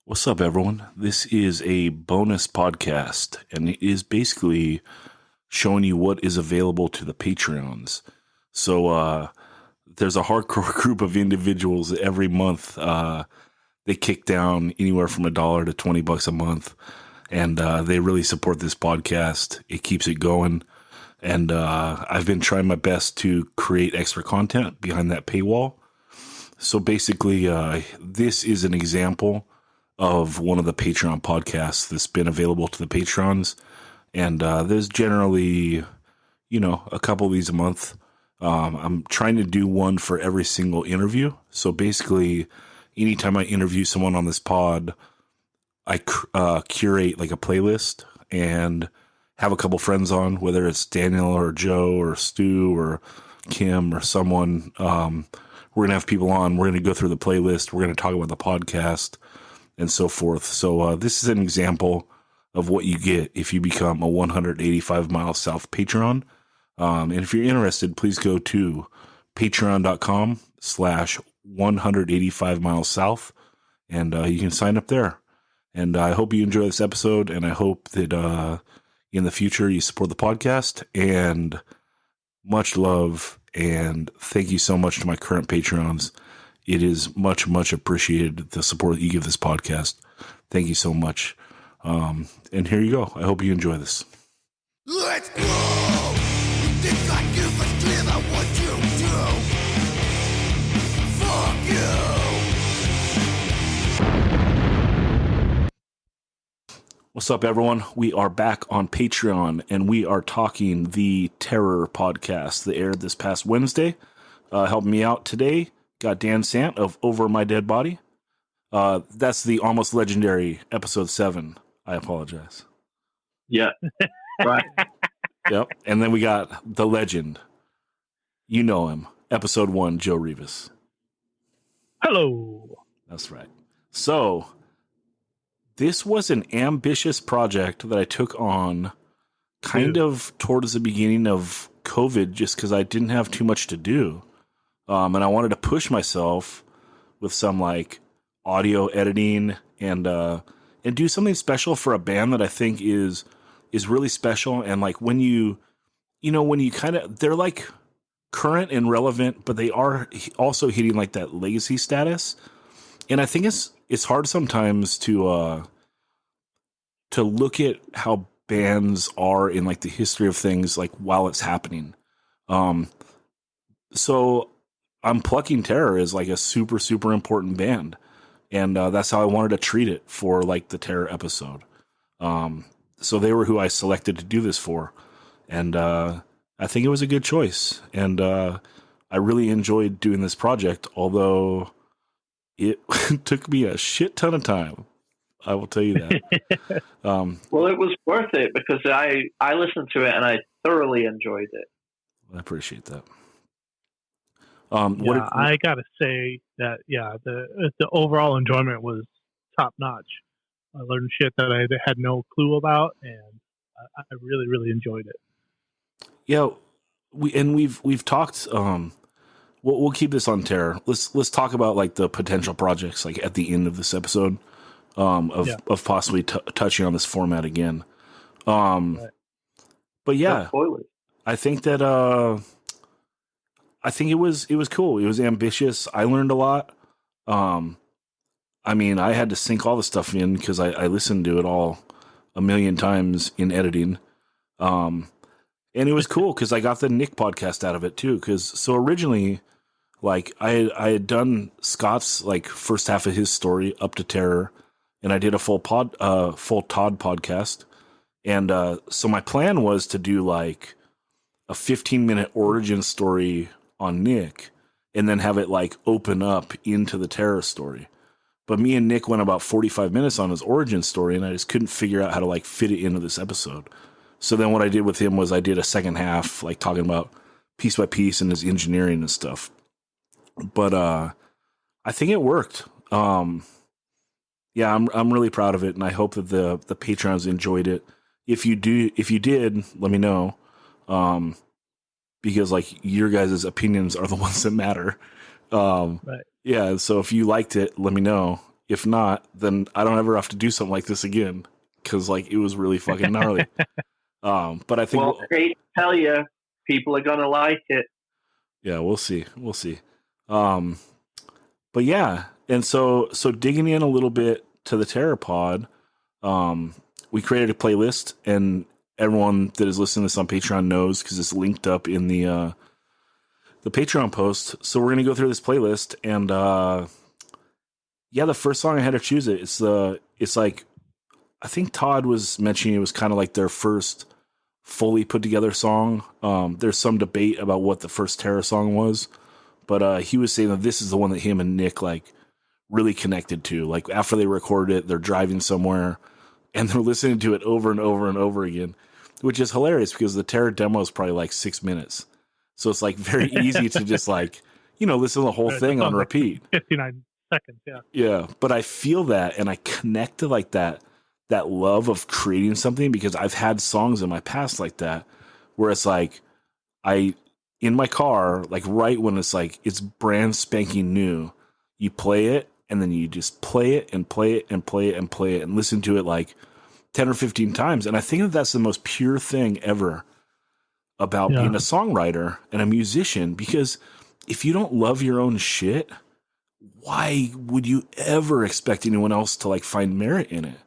What's up, everyone? This is a bonus podcast, and it is basically showing you what is available to the Patreons. So, there's a hardcore group of individuals that every month they kick down anywhere from $1 to $20 a month, and they really support this podcast. It keeps it going, and I've been trying my best to create extra content behind that paywall. So basically, this is an example of one of the Patreon podcasts that's been available to the patrons. And there's generally, a couple of these a month. I'm trying to do one for every single interview. So basically, anytime I interview someone on this pod, I curate like a playlist and have a couple friends on, whether it's Daniel or Joe or Stu or Kim or someone. We're going to have people on. We're going to go through the playlist. We're going to talk about the podcast and so forth. So this is an example of what you get if you become a 185 Miles South Patreon. And if you're interested, please go to patreon.com/185 Miles South, and you can sign up there. And I hope you enjoy this episode, and I hope that in the future you support the podcast. And much love, and thank you so much to my current Patreons. It is much, much appreciated, the support that you give this podcast. Thank you so much. And here you go. I hope you enjoy this. Let's go! You think I give a clear about what you do? Fuck you! What's up, everyone? We are back on Patreon, and we are talking the Terror podcast that aired this past Wednesday. Helping me out today, got Dan Sant of Over My Dead Body. That's the almost legendary episode 7. I apologize. Yeah. Right. Yep. And then we got the legend. You know him. Episode 1, Joe Rivas. Hello. That's right. So, this was an ambitious project that I took on kind of towards the beginning of COVID, just because I didn't have too much to do. And I wanted to push myself with some like audio editing and do something special for a band that I think is really special. And like when you kind of, they're like current and relevant, but they are also hitting like that legacy status. And I think it's hard sometimes to look at how bands are in like the history of things, like while it's happening. So I'm plucking Terror as like a super, super important band. And that's how I wanted to treat it for like the Terror episode. So they were who I selected to do this for. And I think it was a good choice. And I really enjoyed doing this project, although it took me a shit ton of time. I will tell you that. Well, it was worth it because I listened to it and I thoroughly enjoyed it. I appreciate that. I gotta say that the overall enjoyment was top notch. I learned shit that I had no clue about, and I really, really enjoyed it. Yeah, we've talked. We'll keep this on Terror. Let's talk about like the potential projects like at the end of this episode of possibly touching on this format again. Right. But yeah, No spoilers. I think that I think it was cool. It was ambitious. I learned a lot. I mean, I had to sync all the stuff in because I listened to it all a million times in editing. And it was cool because I got the Nick podcast out of it too. So originally, like I had done Scott's like first half of his story up to Terror, and I did a full Todd podcast. And so my plan was to do like a 15-minute origin story on Nick, and then have it like open up into the Terror story. But me and Nick went about 45 minutes on his origin story, and I just couldn't figure out how to like fit it into this episode. So then what I did with him was I did a second half, like talking about piece by piece and his engineering and stuff. But I think it worked. Yeah, I'm really proud of it, and I hope that the patrons enjoyed it. If you did, let me know. Because like your guys' opinions are the ones that matter. Right. Yeah, so if you liked it, let me know. If not, then I don't ever have to do something like this again because like it was really fucking gnarly. But I think Well, I hate to tell you, people are gonna like it. yeah, we'll see. We'll see. But yeah, and so digging in a little bit to the Terrapod, we created a playlist, and everyone that is listening to this on Patreon knows because it's linked up in the Patreon post. So we're gonna go through this playlist, and yeah, the first song I had to choose it's like I think Todd was mentioning it was kind of like their first fully put together song. There's some debate about what the first Terror song was, but he was saying that this is the one that him and Nick like really connected to. Like after they recorded it, they're driving somewhere and they're listening to it over and over and over again, which is hilarious because the Terror demo is probably like 6 minutes. So it's like very easy to just like, listen to the whole thing on repeat. 59 seconds, yeah. Yeah, but I feel that and I connect to like that love of creating something because I've had songs in my past like that where it's like in my car, like right when it's like it's brand spanking new, you play it and then you just play it and play it and play it and play it and listen to it like 10 or 15 times. And I think that that's the most pure thing ever about being a songwriter and a musician, because if you don't love your own shit, why would you ever expect anyone else to like find merit in it?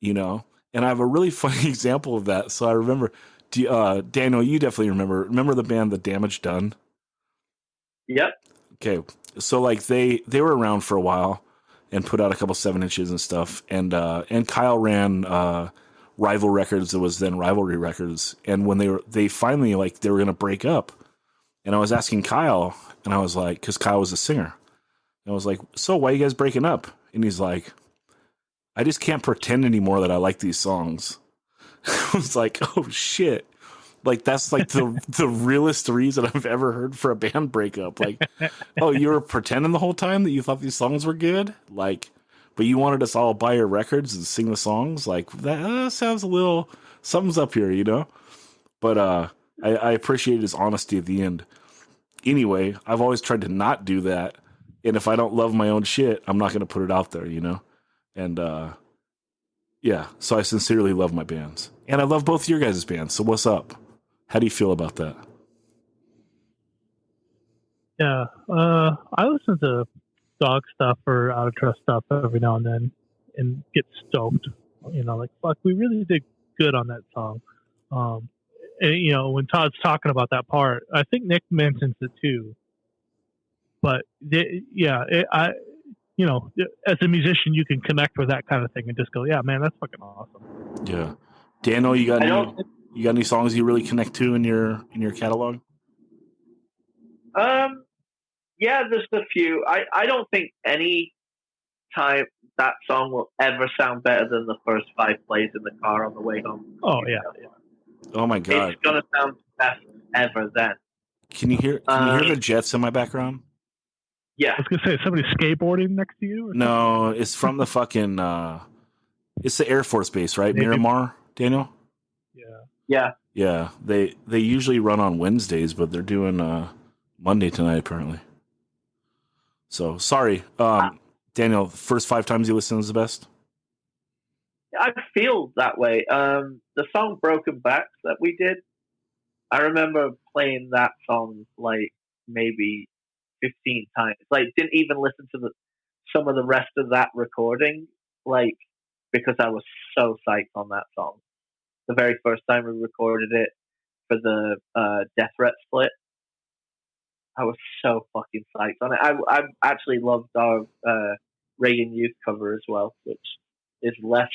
And I have a really funny example of that. So I remember, Daniel, you definitely remember the band The Damage Done? Yep. Okay. So like they were around for a while and put out a couple 7-inches and stuff. And Kyle ran, Rival Records. That was then Rivalry Records. And when they finally like, they were going to break up, and I was asking Kyle, and I was like, cause Kyle was a singer. And I was like, so why are you guys breaking up? And he's like, I just can't pretend anymore that I like these songs. I was like, oh shit. Like that's like the realest reason I've ever heard for a band breakup. Like, oh, you were pretending the whole time that you thought these songs were good? Like, but you wanted us all to buy your records and sing the songs? Like that sounds a little, something's up here, But I appreciate his honesty at the end. Anyway, I've always tried to not do that. And if I don't love my own shit, I'm not going to put it out there, And, yeah, so I sincerely love my bands. And I love both your guys' bands. So what's up? How do you feel about that? Yeah, I listen to Dog stuff or Out of Trust stuff every now and then and get stoked. Like, fuck, we really did good on that song. And, when Todd's talking about that part, I think Nick mentions it too. But, as a musician, you can connect with that kind of thing and just go, yeah, man, that's fucking awesome. Yeah. Daniel, you got any songs you really connect to in your catalog? Yeah, there's a few. I don't think any time that song will ever sound better than the first 5 plays in the car on the way home. Oh, yeah. Oh, my God. It's going to sound best ever then. Can you hear the Jets in my background? Yeah. I was going to say, is somebody skateboarding next to you? No, it's from the fucking, it's the Air Force Base, right? Maybe. Miramar, Daniel? Yeah. Yeah. Yeah. They usually run on Wednesdays, but they're doing Monday tonight, apparently. So, sorry. Daniel, first 5 times you listen is the best? I feel that way. The song Broken Backs that we did, I remember playing that song like maybe 15 times. Like, didn't even listen to some of the rest of that recording, like, because I was so psyched on that song. The very first time we recorded it for the Death Threat split, I was so fucking psyched on it. I actually loved our Reagan Youth cover as well, which is less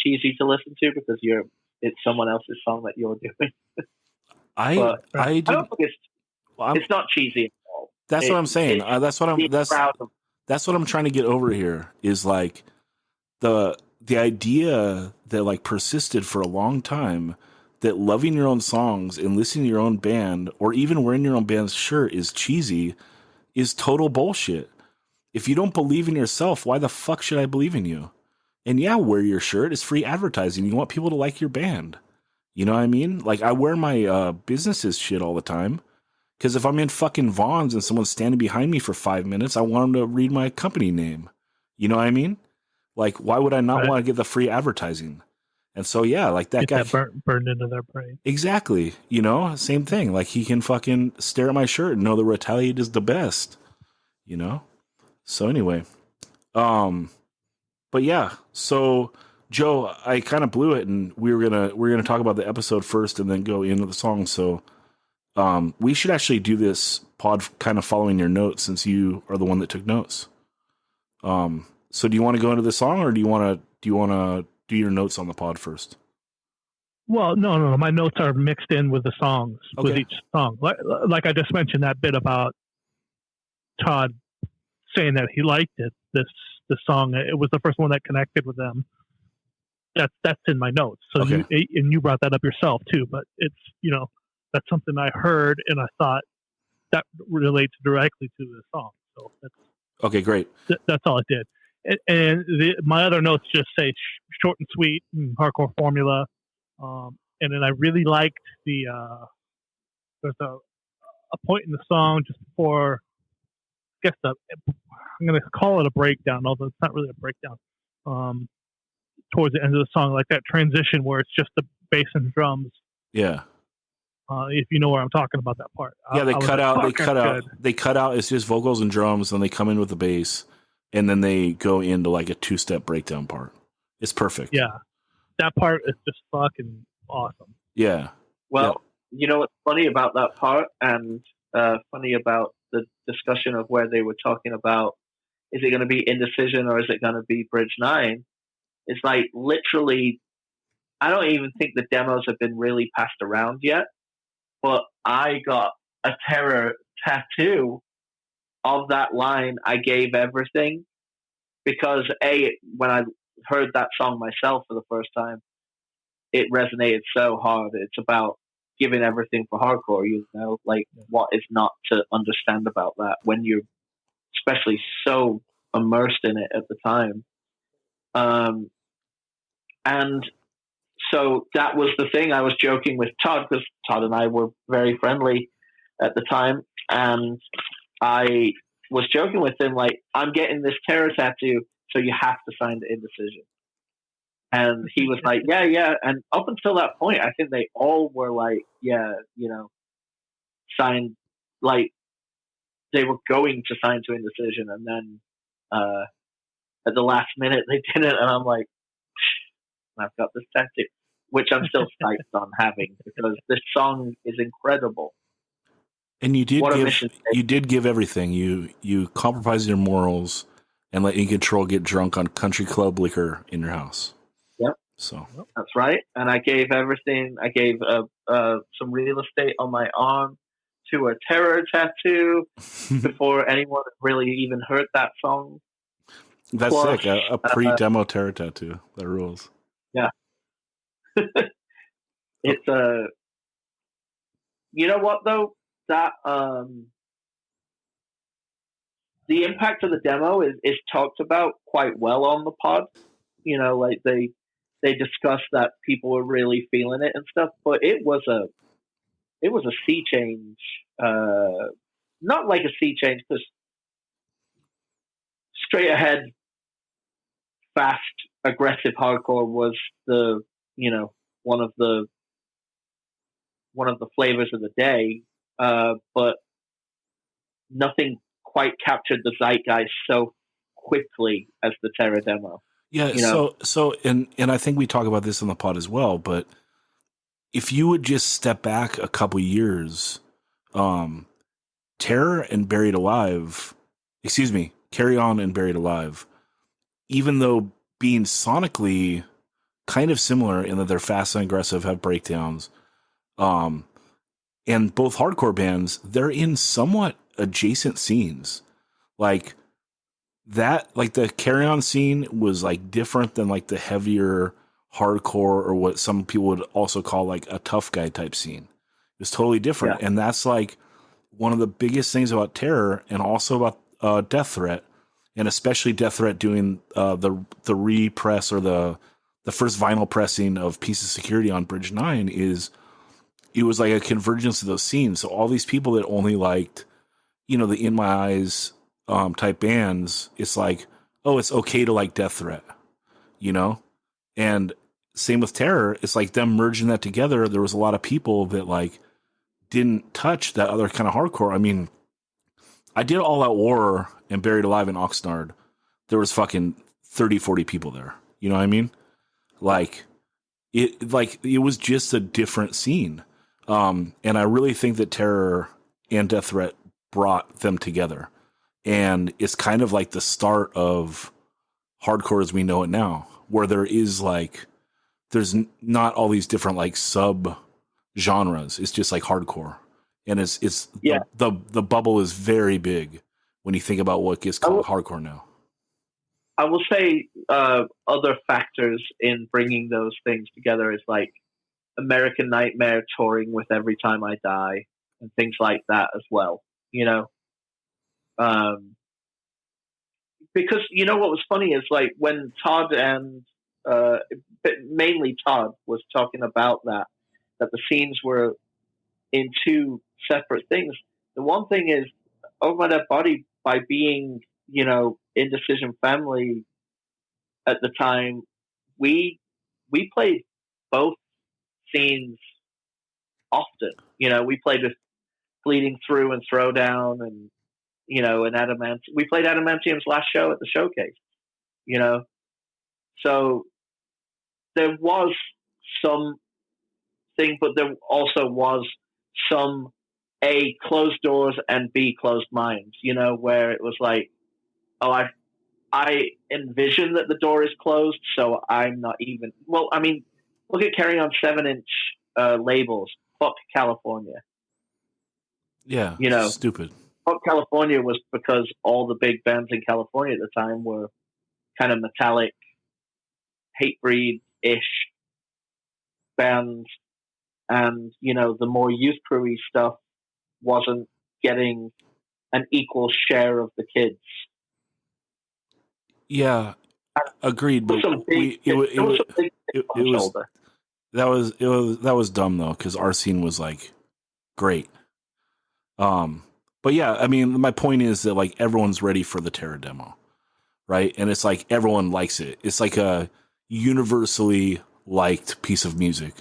cheesy to listen to because it's someone else's song that you're doing. I don't think it's not cheesy at all. That's what I'm saying. That's what I'm trying to get over here is like the idea that like persisted for a long time that loving your own songs and listening to your own band or even wearing your own band's shirt is cheesy is total bullshit. If you don't believe in yourself, why the fuck should I believe in you? And yeah, wear your shirt. It's free advertising. You want people to like your band. You know what I mean? Like I wear my business's shit all the time. Because if I'm in fucking Vaughn's and someone's standing behind me for 5 minutes, I want them to read my company name. You know what I mean? Like, why would I not Right. want to get the free advertising? And so, yeah, like that Get guy. that burned into their brain. Exactly. You know, same thing. Like, he can fucking stare at my shirt and know the Retaliate is the best. You know? So anyway. But yeah, so Joe, I kind of blew it, and we're gonna talk about the episode first and then go into the song. So we should actually do this pod kind of following your notes, since you are the one that took notes. So do you want to go into the song, or do you want to do your notes on the pod first? Well, no. My notes are mixed in with the songs, with Okay. each song. Like I just mentioned that bit about Todd saying that he liked it. This song, it was the first one that connected with them. That's in my notes. So Okay. you brought that up yourself too. But it's that's something I heard and I thought that relates directly to the song. So Okay, great. that's all it did. And my other notes just say short and sweet, and hardcore formula. And then I really liked there's a point in the song just before, I guess I'm going to call it a breakdown, although it's not really a breakdown. Towards the end of the song, like that transition where it's just the bass and drums. Yeah. If you know where I'm talking about, that part. Yeah, I was like, "Fuck, They cut out. It's just vocals and drums, and they come in with the bass, and then they go into like a 2-step breakdown part. It's perfect. Yeah, that part is just fucking awesome. Yeah. Well, you know what's funny about that part, and funny about the discussion of where they were talking about, is it going to be Indecision or is it going to be Bridge 9? It's like literally, I don't even think the demos have been really passed around yet, but I got a Terror tattoo of that line, I gave everything, because when I heard that song myself for the first time, it resonated so hard. It's about giving everything for hardcore, like what is not to understand about that when you're especially so immersed in it at the time. And so that was the thing. I was joking with Todd, because Todd and I were very friendly at the time, and I was joking with him, like, I'm getting this Terror tattoo, so you have to sign the Indecision. And he was like, yeah. And up until that point, I think they all were like, yeah, signed, like, they were going to sign to Indecision. And then at the last minute, they didn't. And I'm like, I've got this tattoo, which I'm still psyched on having, because this song is incredible. And you did give everything. You compromised your morals and let In Control get drunk on country club liquor in your house. Yep. So that's right. And I gave everything. I gave some real estate on my arm to a Terror tattoo before anyone really even heard that song. That's Plus, sick. A pre-demo Terror tattoo. That rules. Yeah. It's you know what though? That the impact of the demo is talked about quite well on the pod. Like they discussed that people were really feeling it and stuff, but it was a sea change. Not like a sea change, because straight ahead, fast, aggressive hardcore was the one of the flavors of the day, but nothing quite captured the zeitgeist so quickly as the Terror demo. Yeah. So and I think we talk about this in the pod as well, but if you would just step back a couple years, Terror and Buried Alive, Carry On and Buried Alive, even though being sonically kind of similar in that they're fast and aggressive, have breakdowns, and both hardcore bands, they're in somewhat adjacent scenes. Like that, like the Carry On scene was like different than like the heavier hardcore, or what some people would also call like a tough guy type scene. It was totally different. Yeah. And that's like one of the biggest things about Terror, and also about Death Threat, and especially Death Threat doing the repress, or the first vinyl pressing of Piece of Security on Bridge 9, is it was like a convergence of those scenes. So all these people that only liked, the In My Eyes type bands, it's like, oh, it's okay to like Death Threat, you know? And same with Terror. It's like them merging that together. There was a lot of people that like didn't touch that other kind of hardcore. I mean, I did All Out War and Buried Alive in Oxnard. There was fucking 30, 40 people there. You know what I mean? Like it was just a different scene. And I really think that Terror and Death Threat brought them together. And it's kind of like the start of hardcore as we know it now, where there is like, there's not all these different like sub genres. It's just like hardcore. And it's the bubble is very big when you think about what gets called hardcore now. I will say other factors in bringing those things together is like American Nightmare touring with Every Time I Die and things like that as well, you know? Because, you know, what was funny is like when Todd and mainly Todd was talking about that the scenes were in two separate things. The one thing is Over My Dead Body, by being, you know, Indecision Family at the time, we played both scenes often. You know, we played with Bleeding Through and Throwdown and, you know, and Adamantium. We played Adamantium's last show at the Showcase, you know. So there was some thing, but there also was some A, closed doors and B, closed minds, you know, where it was like, oh, I envision that the door is closed, so I'm not even. Well, I mean, look at Carry On 7-inch labels. Fuck California. Yeah, you know, stupid. Fuck California was because all the big bands in California at the time were kind of metallic, Hatebreed-ish bands, and you know, the more youth crewy stuff wasn't getting an equal share of the kids. Yeah, agreed. But that was dumb though, because our scene was like great. But yeah, I mean, my point is that like everyone's ready for the Terror demo, right? And it's like everyone likes it. It's like a universally liked piece of music,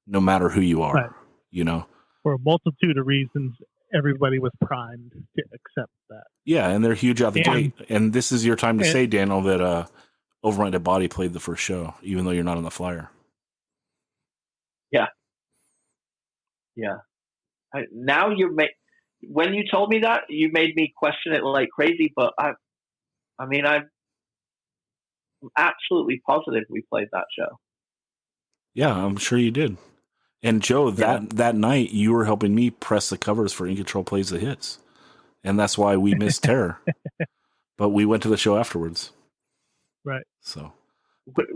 no matter who you are. Right. You know, for a multitude of reasons, everybody was primed to accept that. Yeah, and they're huge out the gate. And this is your time to say, Daniel, that Over My Dead Body played the first show, even though you're not on the flyer. Yeah. Yeah. Now when you told me that, you made me question it like crazy, but I'm absolutely positive we played that show. Yeah, I'm sure you did. And Joe, that night, you were helping me press the covers for In Control Plays the Hits. And that's why we missed Terror. But we went to the show afterwards. Right. So,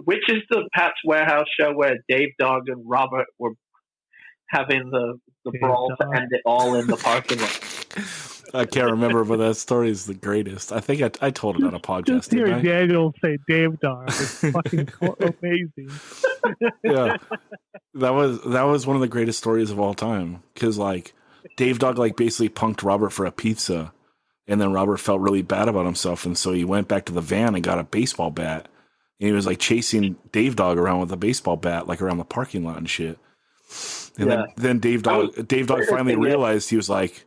which is the Pat's Warehouse show where Dave Dogg and Robert were having the brawl to end it all in the parking lot. I can't remember, but that story is the greatest. I think I told it on a podcast. Just hearing Daniel say Dave Dogg is fucking amazing. Yeah, that was one of the greatest stories of all time, because like Dave Dogg like basically punked Robert for a pizza, and then Robert felt really bad about himself, and so he went back to the van and got a baseball bat, and he was like chasing Dave Dogg around with a baseball bat, like around the parking lot and shit. And then Dave Dogg finally realized, he was like,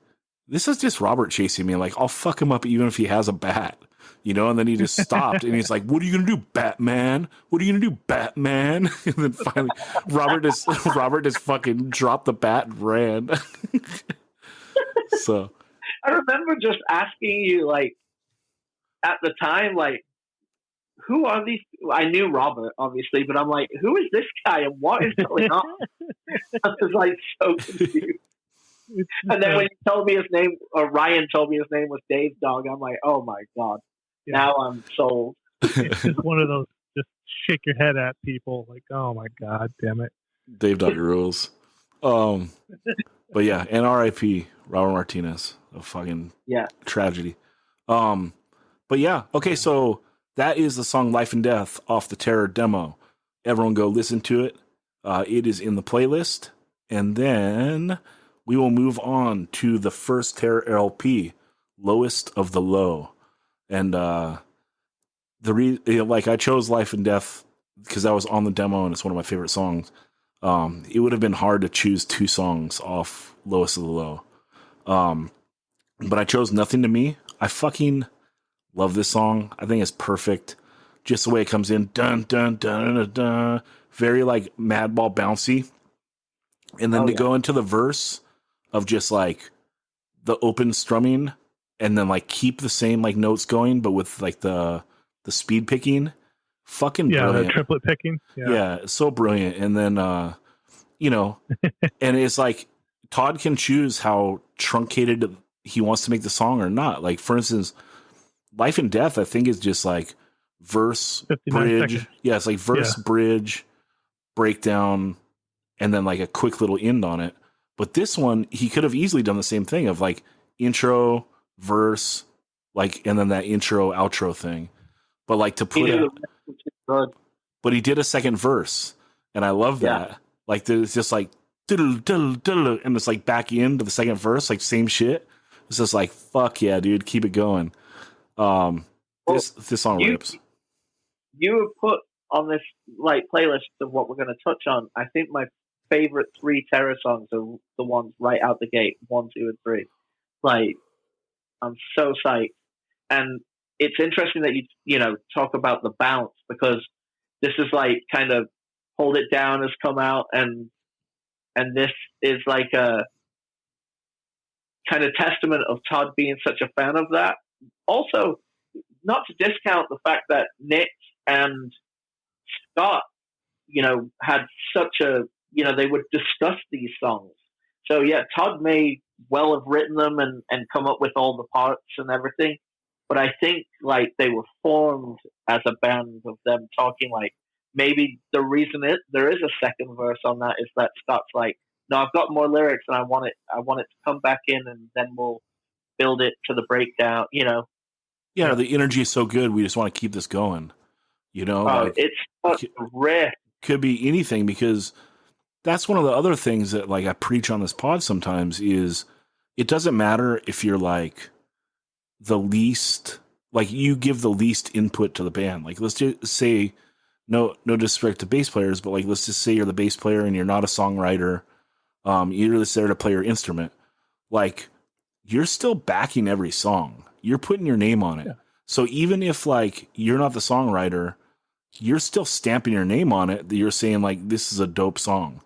this is just Robert chasing me. Like, I'll fuck him up even if he has a bat, you know? And then he just stopped and he's like, what are you going to do, Batman? What are you going to do, Batman? And then finally Robert just fucking dropped the bat and ran. So I remember just asking you, like, at the time, like, who are these? I knew Robert, obviously, but I'm like, who is this guy and what is going on? I was like so confused. And then when you told me his name, or Ryan told me his name was Dave Dogg, I'm like, oh my God. Yeah. Now I'm sold. It's just one of those just shake your head at people like, oh my God, damn it. Dave Dogg rules. But yeah, and R.I.P. Robert Martinez. A fucking tragedy. But yeah, okay, so that is the song Life and Death off the Terror demo. Everyone go listen to it. It is in the playlist. And then we will move on to the first Terror LP, Lowest of the Low. And like I chose Life and Death because I was on the demo and it's one of my favorite songs. It would have been hard to choose 2 songs off Lowest of the Low. But I chose Nothing to Me. I fucking love this song. I think it's perfect. Just the way it comes in. Dun, dun, dun, dun, dun. Very like Madball bouncy. And then go into the verse of just like the open strumming and then like keep the same like notes going, but with like the speed picking. Fucking brilliant. The triplet picking. Yeah, it's so brilliant. And then, and it's like Todd can choose how truncated he wants to make the song or not. Like, for instance, Life and Death, I think is just like verse, bridge. Seconds. Yeah, it's like verse, bridge, breakdown, and then like a quick little end on it. But this one, he could have easily done the same thing of like intro, verse, like, and then that intro, outro thing. But like to put it, but he did a second verse, and I love that. Yeah. Like there's just like diddle, diddle, diddle, and it's like back into the second verse, like same shit. It's just like fuck yeah, dude, keep it going. This song rips. You have put on this like playlist of what we're going to touch on. I think my favorite 3 Terror songs are the ones right out the gate, 1, 2, and 3. Like I'm so psyched, and it's interesting that you talk about the bounce because this is like kind of Hold It Down has come out and this is like a kind of testament of Todd being such a fan of that. Also, not to discount the fact that Nick and Scott, had such a, they would discuss these songs. So yeah, Todd may well have written them and come up with all the parts and everything. But I think like they were formed as a band of them talking. Like maybe the reason there is a second verse on that is that Scott's like, no, I've got more lyrics and I want it to come back in and then we'll build it to the breakdown. Yeah, the energy is so good. We just want to keep this going. It's such a riff. Could be anything because that's one of the other things that like I preach on this pod sometimes is it doesn't matter if you're like the least, like you give the least input to the band. Like let's just say no disrespect to bass players, but like let's just say you're the bass player and you're not a songwriter. You're just there to play your instrument. Like you're still backing every song. You're putting your name on it. Yeah. So even if like you're not the songwriter, you're still stamping your name on it. That you're saying like this is a dope song,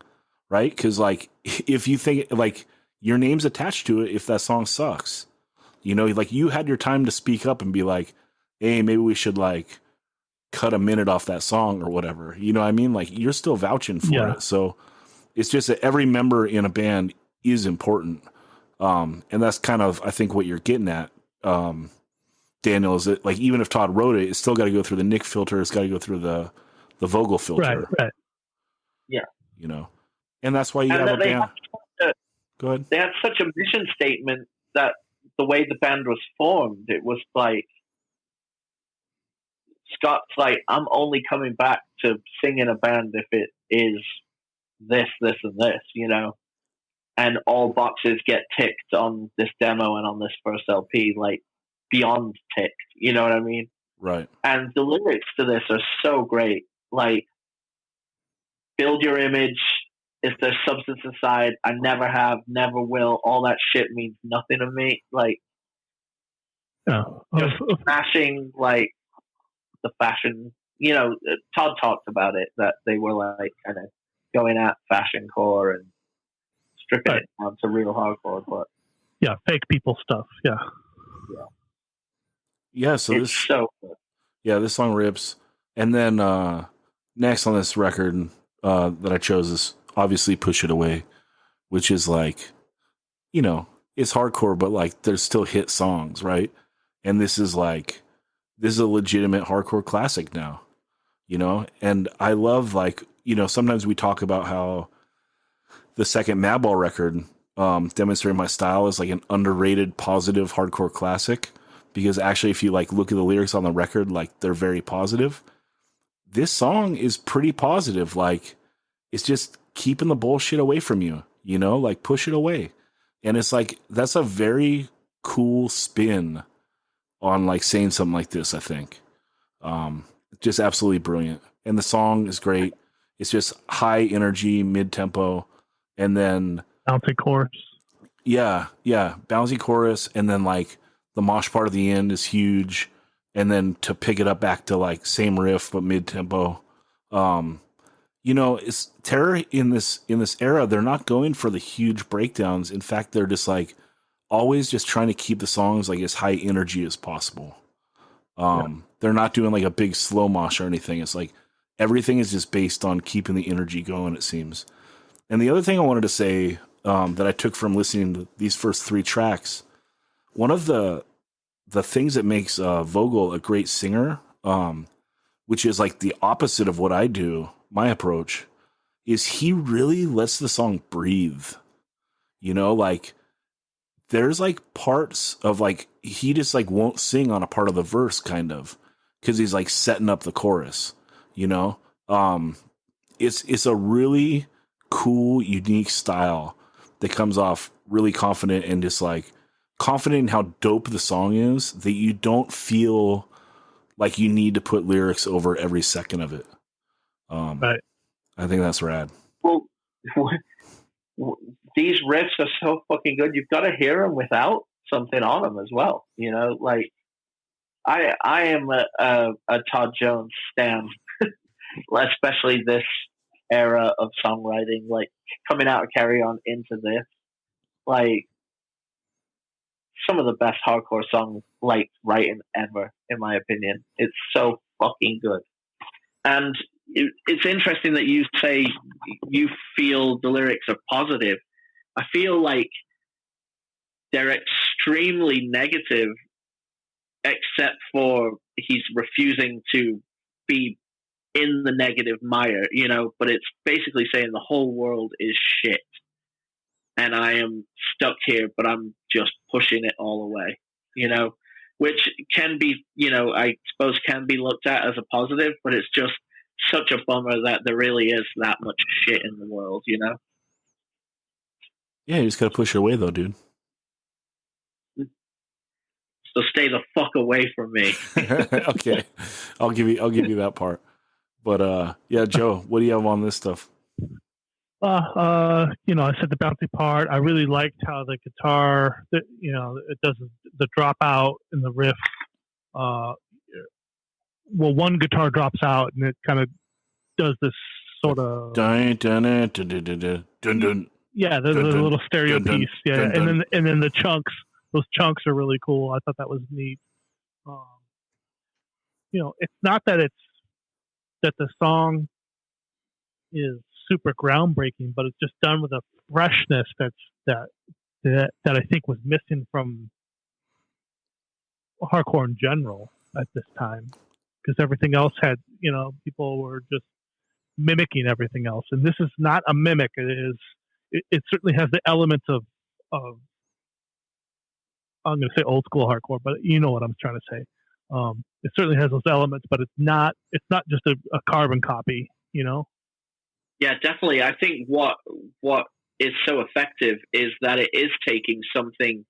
right? Because like if you think like your name's attached to it, if that song sucks. Like you had your time to speak up and be like, hey, maybe we should like cut a minute off that song or whatever. You know what I mean? Like you're still vouching for it. So it's just that every member in a band is important. And that's kind of, I think, what you're getting at, Daniel, is that like even if Todd wrote it, it's still got to go through the Nick filter. It's got to go through the Vogel filter. Right. Yeah. And that's why you have a band. Go ahead. They had such a mission statement that the way the band was formed, it was like Scott's like, I'm only coming back to sing in a band if it is this, and this, and all boxes get ticked on this demo and on this first LP, like beyond ticked, you know what I mean? Right. And the lyrics to this are so great. Like, build your image. Is there substance inside? I never have, never will. All that shit means nothing to me. Like, just smashing, like, the fashion. Todd talked about it, that they were, like, kind of going at fashion core and stripping it down to real hardcore. But yeah, fake people stuff. Yeah. So it's so good. Yeah, this song rips. And then next on this record that I chose is obviously Push It Away, which is like, it's hardcore, but like there's still hit songs, right? And this is a legitimate hardcore classic now, and I love like, sometimes we talk about how the second Madball record, Demonstrating My Style, is like an underrated positive hardcore classic, because actually if you like look at the lyrics on the record, like they're very positive. This song is pretty positive. Like it's just keeping the bullshit away from you, like push it away. And it's like, that's a very cool spin on like saying something like this, I think. Just absolutely brilliant. And the song is great. It's just high energy, mid tempo, and then Bouncy chorus. yeah, bouncy chorus, and then like the mosh part of the end is huge, and then to pick it up back to like same riff but mid tempo. It's Terror in this era. They're not going for the huge breakdowns. In fact, they're just like always just trying to keep the songs like as high energy as possible. They're not doing like a big slow mosh or anything. It's like everything is just based on keeping the energy going, it seems. And the other thing I wanted to say that I took from listening to these first 3 tracks, one of the things that makes Vogel a great singer, which is like the opposite of what I do, my approach, is he really lets the song breathe. Like there's like parts of like he just like won't sing on a part of the verse kind of because he's like setting up the chorus. It's a really cool, unique style that comes off really confident and just like confident in how dope the song is that you don't feel like you need to put lyrics over every second of it. Right. I think that's rad. Well, these riffs are so fucking good. You've got to hear them without something on them as well. Like I am a Todd Jones stan, especially this era of songwriting, like coming out of Carry On into this, like some of the best hardcore song like writing ever, in my opinion. It's so fucking good. And it's interesting that you say you feel the lyrics are positive. I feel like they're extremely negative, except for he's refusing to be in the negative mire, but it's basically saying the whole world is shit. And I am stuck here, but I'm just pushing it all away, which can be, I suppose can be looked at as a positive, but it's just such a bummer that there really is that much shit in the world, Yeah, you just gotta push your way though, dude. So stay the fuck away from me. Okay. I'll give you that part. But yeah, Joe, what do you have on this stuff? I said the bouncy part. I really liked how the guitar, it does the drop out in the riff. One guitar drops out and it kind of does this sort of dun, dun, dun, dun, dun, dun, dun, dun. Yeah, there's a little stereo piece. Yeah, and then the chunks. Those chunks are really cool. I thought that was neat. It's not that the song is super groundbreaking, but it's just done with a freshness that I think was missing from hardcore in general at this time, because everything else had, people were just mimicking everything else, and this is not a mimic. It certainly has the elements of I'm going to say old school hardcore, but you know what I'm trying to say. It certainly has those elements, but it's not just a carbon copy, Yeah, definitely. I think what is so effective is that it is taking something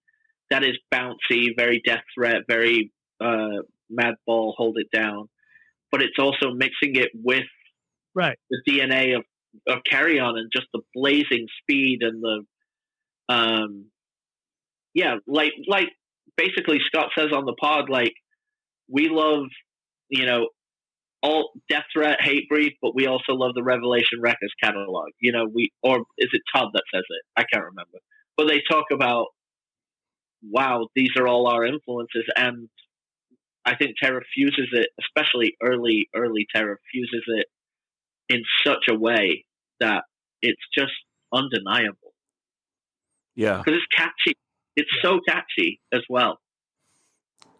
that is bouncy, very Death Threat, very Madball, Hold It Down, but it's also mixing it with the DNA of Carry On and just the blazing speed and the like basically Scott says on the pod, like, we love, all Death Threat, Hatebreed, but we also love the Revelation Records catalog. Or is it Todd that says it? I can't remember. But they talk about, wow, these are all our influences, and I think Terror fuses it, especially early Terror fuses it in such a way that it's just undeniable. Yeah, because it's catchy. It's so catchy as well.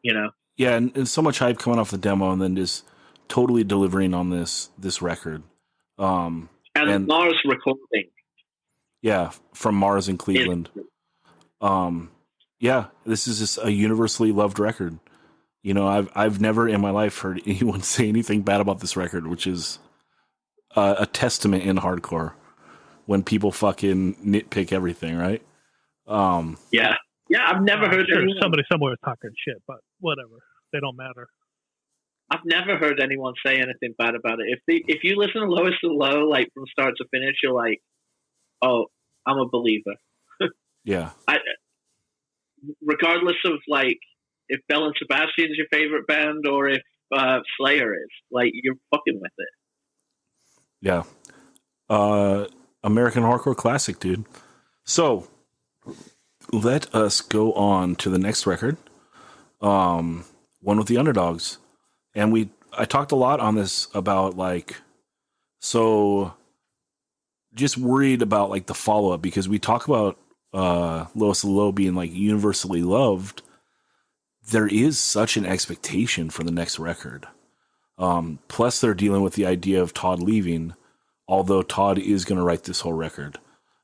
Yeah, and so much hype coming off the demo, and then just totally delivering on this record. And Mars recording. Yeah, from Mars in Cleveland. Yeah, this is just a universally loved record. I've never in my life heard anyone say anything bad about this record, which is a testament in hardcore when people fucking nitpick everything, right? Yeah, I've never heard somebody somewhere talking shit, but whatever. They don't matter. I've never heard anyone say anything bad about it. If you listen to Lowest of Low, like from start to finish, you're like, oh, I'm a believer. Yeah. Regardless of like if Bell and Sebastian's your favorite band or if Slayer is, like you're fucking with it. Yeah. American hardcore classic, dude. So let us go on to the next record. One with the Underdogs. And I talked a lot on this about like, so just worried about like the follow up, because we talk about Lowest of the Low being like universally loved. There is such an expectation for the next record. Plus they're dealing with the idea of Todd leaving, although Todd is going to write this whole record.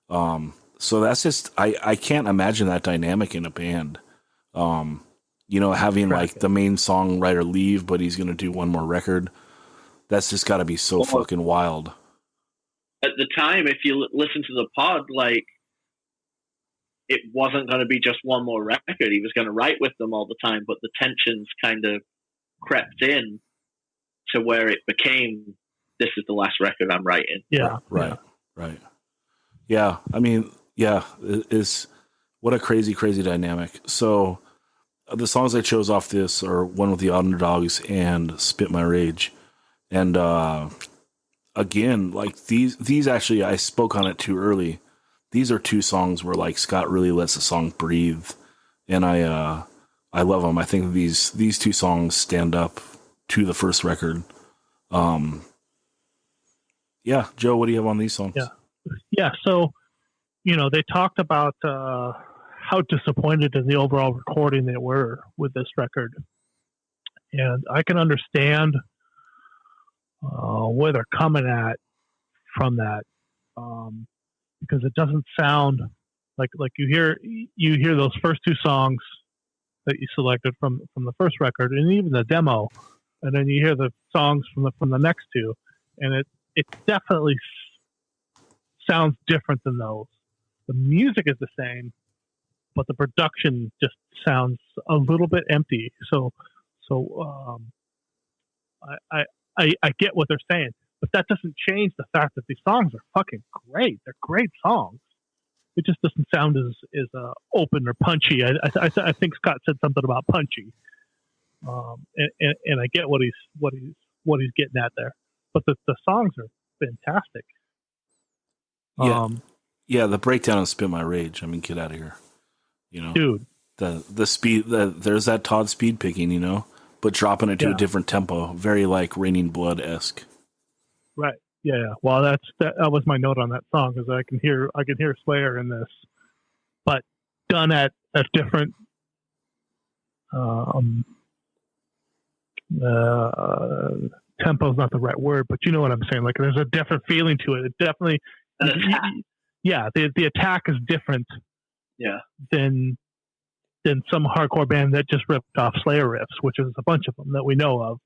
So that's just, I can't imagine that dynamic in a band. Having like the main songwriter leave, but he's going to do one more record. That's just got to be so fucking wild. At the time, if you listen to the pod, like, it wasn't going to be just one more record. He was going to write with them all the time, but the tensions kind of crept in to where it became, this is the last record I'm writing. Yeah. Right. Yeah. I mean, yeah, it's what a crazy, crazy dynamic. So the songs I chose off this are One with the Underdogs and Spit My Rage. And, again, like these actually, I spoke on it too early. These are two songs where like Scott really lets the song breathe, and I love them. I think these two songs stand up to the first record. Yeah, Joe, what do you have on these songs? Yeah. So, they talked about how disappointed in the overall recording they were with this record, and I can understand where they're coming at from that. Because it doesn't sound like you hear those first two songs that you selected from the first record, and even the demo, and then you hear the songs from the next two, and it definitely sounds different than those. The music is the same, but the production just sounds a little bit empty. So I get what they're saying. But that doesn't change the fact that these songs are fucking great. They're great songs. It just doesn't sound as open or punchy. I think Scott said something about punchy, and I get what he's getting at there. But the songs are fantastic. Yeah, the breakdown of Spit My Rage. I mean, get out of here. Dude, the speed. There's that Todd speed picking, but dropping it to a different tempo, very like Raining Blood-esque. Right. Yeah. Well, that was my note on that song, because I can hear Slayer in this, but done at a different tempo is not the right word, but you know what I'm saying. Like, there's a different feeling to it. It definitely, the attack is different. Yeah. Than some hardcore band that just ripped off Slayer riffs, which is a bunch of them that we know of.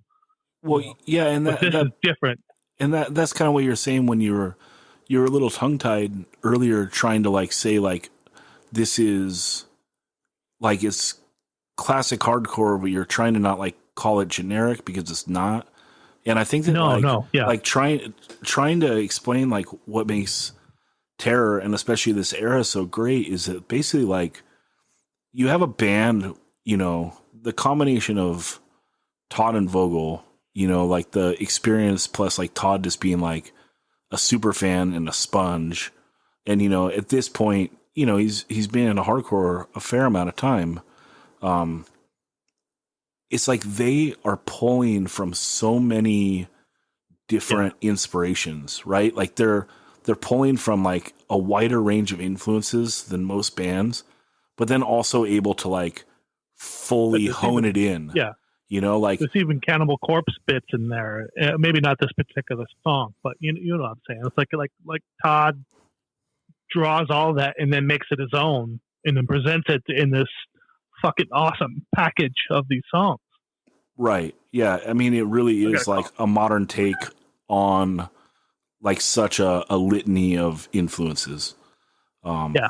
Well, yeah, and this is different. And that's kind of what you're saying when you were a little tongue-tied earlier, trying to like say like this is like it's classic hardcore, but you're trying to not like call it generic because it's not. And I think that like trying to explain like what makes Terror and especially this era so great is that basically like you have a band, the combination of Todd and Vogel, like the experience plus like Todd just being like a super fan and a sponge. And, at this point, he's been in a hardcore a fair amount of time. It's like they are pulling from so many different inspirations, right? Like they're pulling from like a wider range of influences than most bands, but then also able to like fully hone it in. Yeah. Like there's even Cannibal Corpse bits in there. Maybe not this particular song, but you know what I'm saying. It's like Todd draws all that and then makes it his own and then presents it in this fucking awesome package of these songs. Right. Yeah. I mean, it really is like a modern take on like such a litany of influences. Yeah.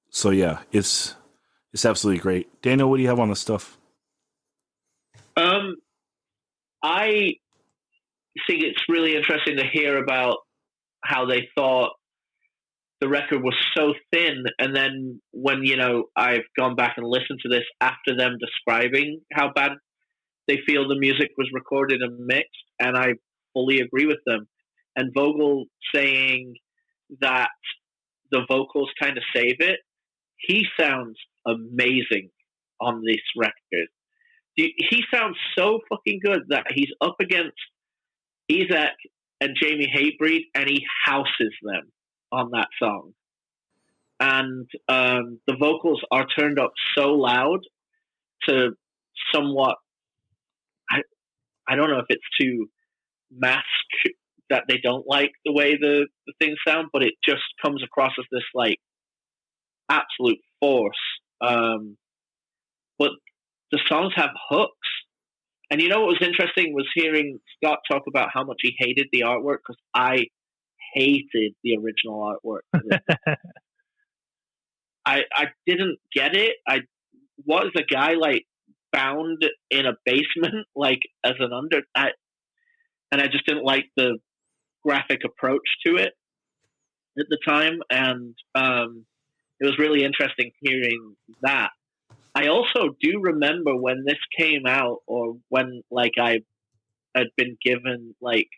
So yeah, it's absolutely great. Daniel, what do you have on this stuff? I think it's really interesting to hear about how they thought the record was so thin, and then when I've gone back and listened to this after them describing how bad they feel the music was recorded and mixed, and I fully agree with them. And Vogel saying that the vocals kind of save it. He sounds amazing on this record. He sounds so fucking good that he's up against Ezek and Jamie Hatebreed, and he houses them on that song. And the vocals are turned up so loud to somewhat, I don't know if it's to mask that they don't like the way the things sound, but it just comes across as this like absolute force. But the songs have hooks. And what was interesting was hearing Scott talk about how much he hated the artwork, because I hated the original artwork. I didn't get it. I was a guy like bound in a basement, like as an and I just didn't like the graphic approach to it at the time. And it was really interesting hearing that. I also do remember when this came out, or when like I had been given like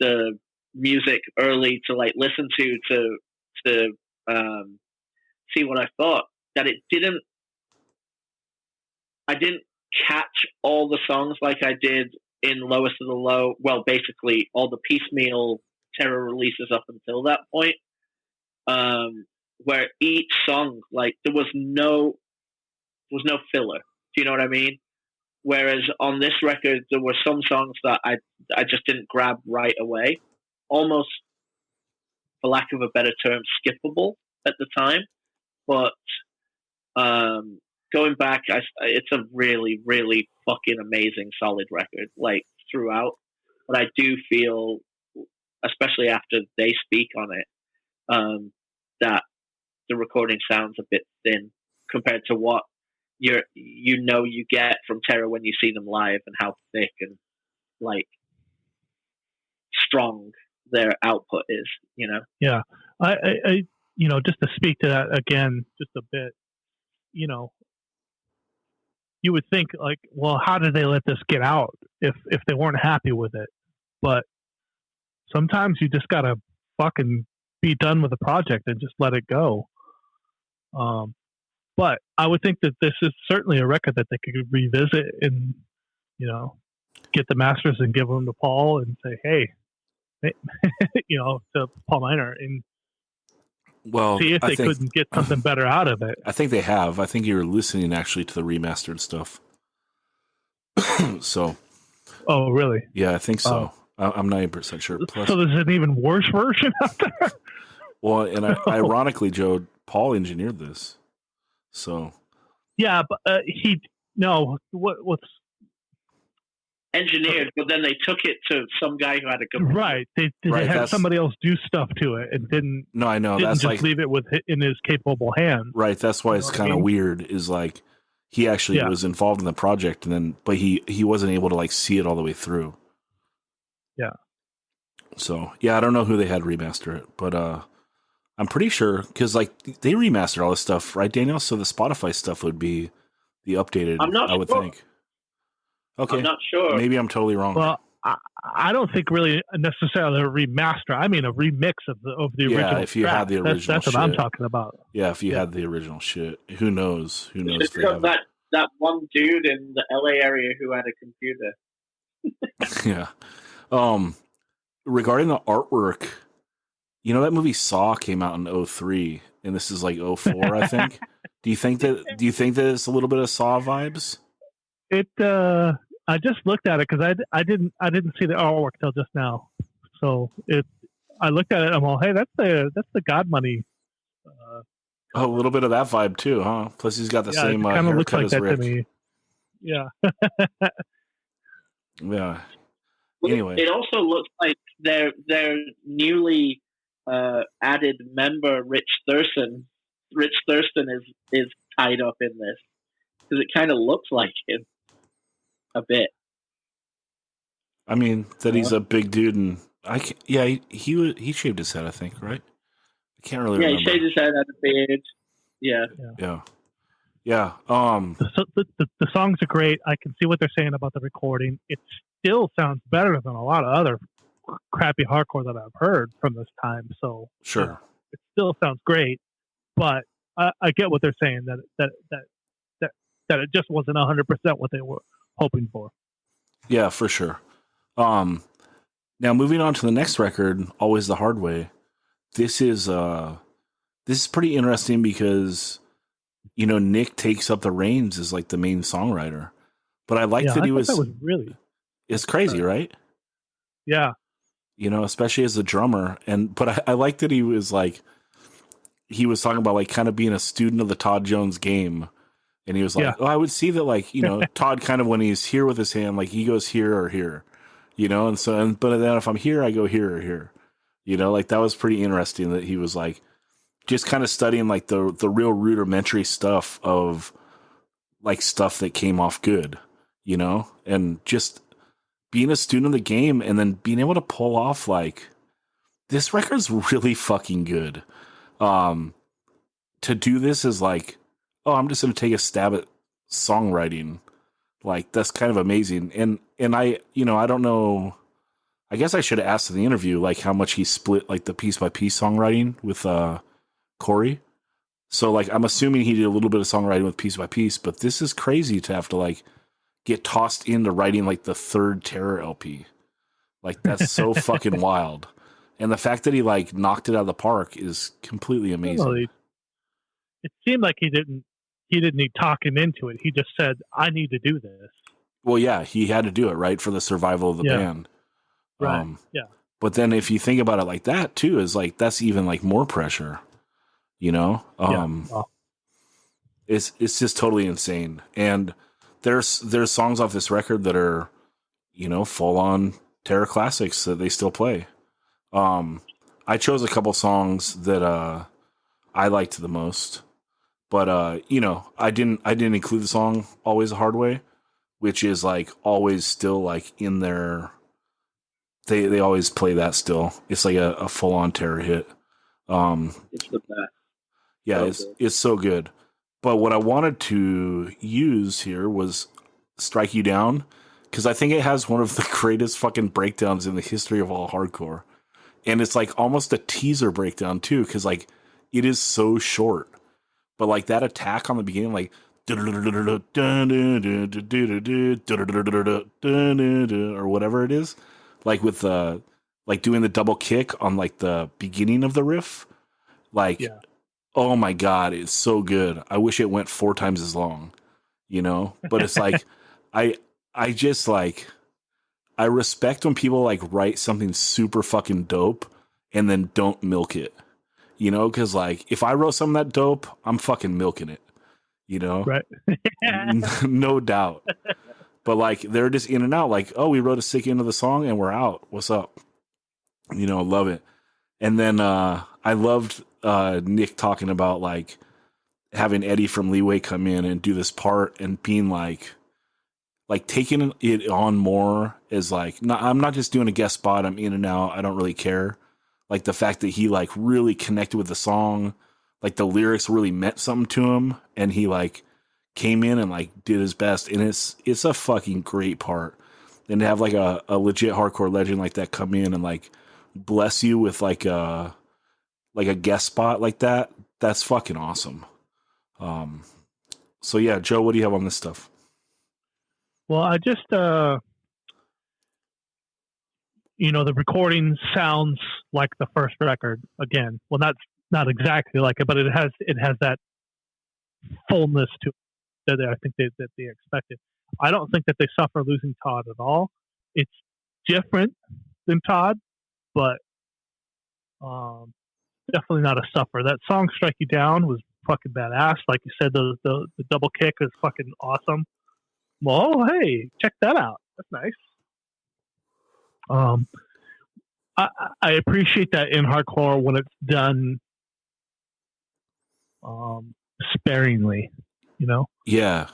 the music early to like listen to see what I thought, that I didn't catch all the songs like I did in Lowest of the Low. Well, basically all the piecemeal Terror releases up until that point, where each song, like there was no filler. Do you know what I mean? Whereas on this record, there were some songs that I just didn't grab right away, almost, for lack of a better term, skippable at the time. But going back, it's a really, really fucking amazing, solid record, like throughout. But I do feel, especially after they speak on it, that the recording sounds a bit thin compared to what you get from Terror when you see them live, and how thick and like strong their output is. Yeah, I just to speak to that again, just a bit. You would think like, well, how did they let this get out if they weren't happy with it? But sometimes you just gotta fucking be done with the project and just let it go. But I would think that this is certainly a record that they could revisit and, get the masters and give them to Paul and say, hey, to Paul Miner, and see if they couldn't get something better out of it. I think they have. I think you're listening actually to the remastered stuff. So. Oh, really? Yeah, I think so. I'm 90% sure. Plus, so there's an even worse version out there? Well, and ironically, Joe, Paul engineered this. So. Yeah, but what's engineered, but then they took it to some guy who had a computer. Right. They had somebody else do stuff to it and didn't. No, I know. Didn't that's just like leave it in his capable hands. Right. That's why it's kind of weird. Is like he actually was involved in the project, but he wasn't able to like see it all the way through. Yeah. So I don't know who they had remaster it, but I'm pretty sure because like they remastered all this stuff, right, Daniel? So the Spotify stuff would be the updated. I'm not I would sure. think. Okay. I'm not sure. Maybe I'm totally wrong. Well, I don't think really necessarily a remaster. I mean a remix of the original. Yeah, if you had the original, that's what I'm talking about. Yeah, if you had the original shit, who knows? Who knows? It's because that one dude in the LA area who had a computer. Yeah. Regarding the artwork, that movie Saw came out in 2003, and this is like 2004, I think. Do you think that it's a little bit of Saw vibes? I just looked at it because I didn't see the artwork till just now. So I looked at it. I'm all, hey, that's the God Money. A little bit of that vibe too, huh? Plus, he's got the same haircut looks like as that Rick. to me. Yeah. Yeah. Anyway, it also looks like their newly added member, Rich Thurston. Rich Thurston is tied up in this because it kind of looks like him a bit. I mean, that he's a big dude, and I can't, yeah, he shaved his head, I think, right? I can't really Yeah, he remember. shaved his head at a beard. Yeah. Yeah. The songs are great. I can see what they're saying about the recording. It still sounds better than a lot of other crappy hardcore that I've heard from this time. So Sure. it still sounds great, but I get what they're saying that it just wasn't 100% what they were hoping for. Yeah, for sure. Now moving on to the next record, Always the Hard Way. This is pretty interesting because Nick takes up the reins as like the main songwriter. But I like that he was. That was really. It's crazy, right? Yeah. Especially as a drummer, but I like that he was talking about like kind of being a student of the Todd Jones game, and he was like, I would see that like Todd kind of when he's here with his hand, like he goes here or here, but then if I'm here, I go here or here, like that was pretty interesting that he was like just kind of studying like the real rudimentary stuff of like stuff that came off good, and just being a student of the game and then being able to pull off like this record's really fucking good. To do this is like, I'm just going to take a stab at songwriting. Like that's kind of amazing. And I don't know, I guess I should have asked in the interview, like how much he split like the piece by piece songwriting with, Corey. So like, I'm assuming he did a little bit of songwriting with piece by piece, but this is crazy to have to like get tossed into writing like the third Terror LP. Like that's so fucking wild. And the fact that he like knocked it out of the park is completely amazing. Well, it seemed like he didn't need talking into it. He just said, I need to do this. Well, yeah, he had to do it, right? For the survival of the band. Right. But then if you think about it like that too, is like, that's even like more pressure, it's just totally insane. And there's songs off this record that are, full on Terror classics that they still play. I chose a couple songs that I liked the most, but I didn't include the song Always the Hard Way, which is like always still like in their they always play that still. It's like a full on Terror hit. It's the best. Yeah, it's so good. But what I wanted to use here was Strike You Down, because I think it has one of the greatest fucking breakdowns in the history of all hardcore. And it's like almost a teaser breakdown too, because like it is so short. But like that attack on the beginning, like or whatever it is, like with like doing the double kick on like the beginning of the riff, like oh my god, it's so good. I wish it went 4 times as long, but it's like I just like I respect when people like write something super fucking dope and then don't milk it, because like if I wrote something that dope, I'm fucking milking it, Right. No doubt. But like they're just in and out, like, oh, we wrote a sick end of the song and we're out. What's up? Love it. And then I loved Nick talking about like having Eddie from Leeway come in and do this part and being like taking it on more as like, I'm not just doing a guest spot. I'm in and out. I don't really care. Like the fact that he like really connected with the song, like the lyrics really meant something to him, and he like came in and like did his best. And it's a fucking great part. And to have like a legit hardcore legend like that come in and like bless you with like a guest spot like that, that's fucking awesome. So yeah, Joe, what do you have on this stuff? Well, I just, the recording sounds like the first record again. Well, not exactly like it, but it has that fullness to it that I think that they expected. I don't think that they suffer losing Todd at all. It's different than Todd, but definitely not a suffer. That song "Strike You Down" was fucking badass. Like you said, the double kick is fucking awesome. Well, hey, check that out. That's nice. I appreciate that in hardcore when it's done sparingly, Yeah.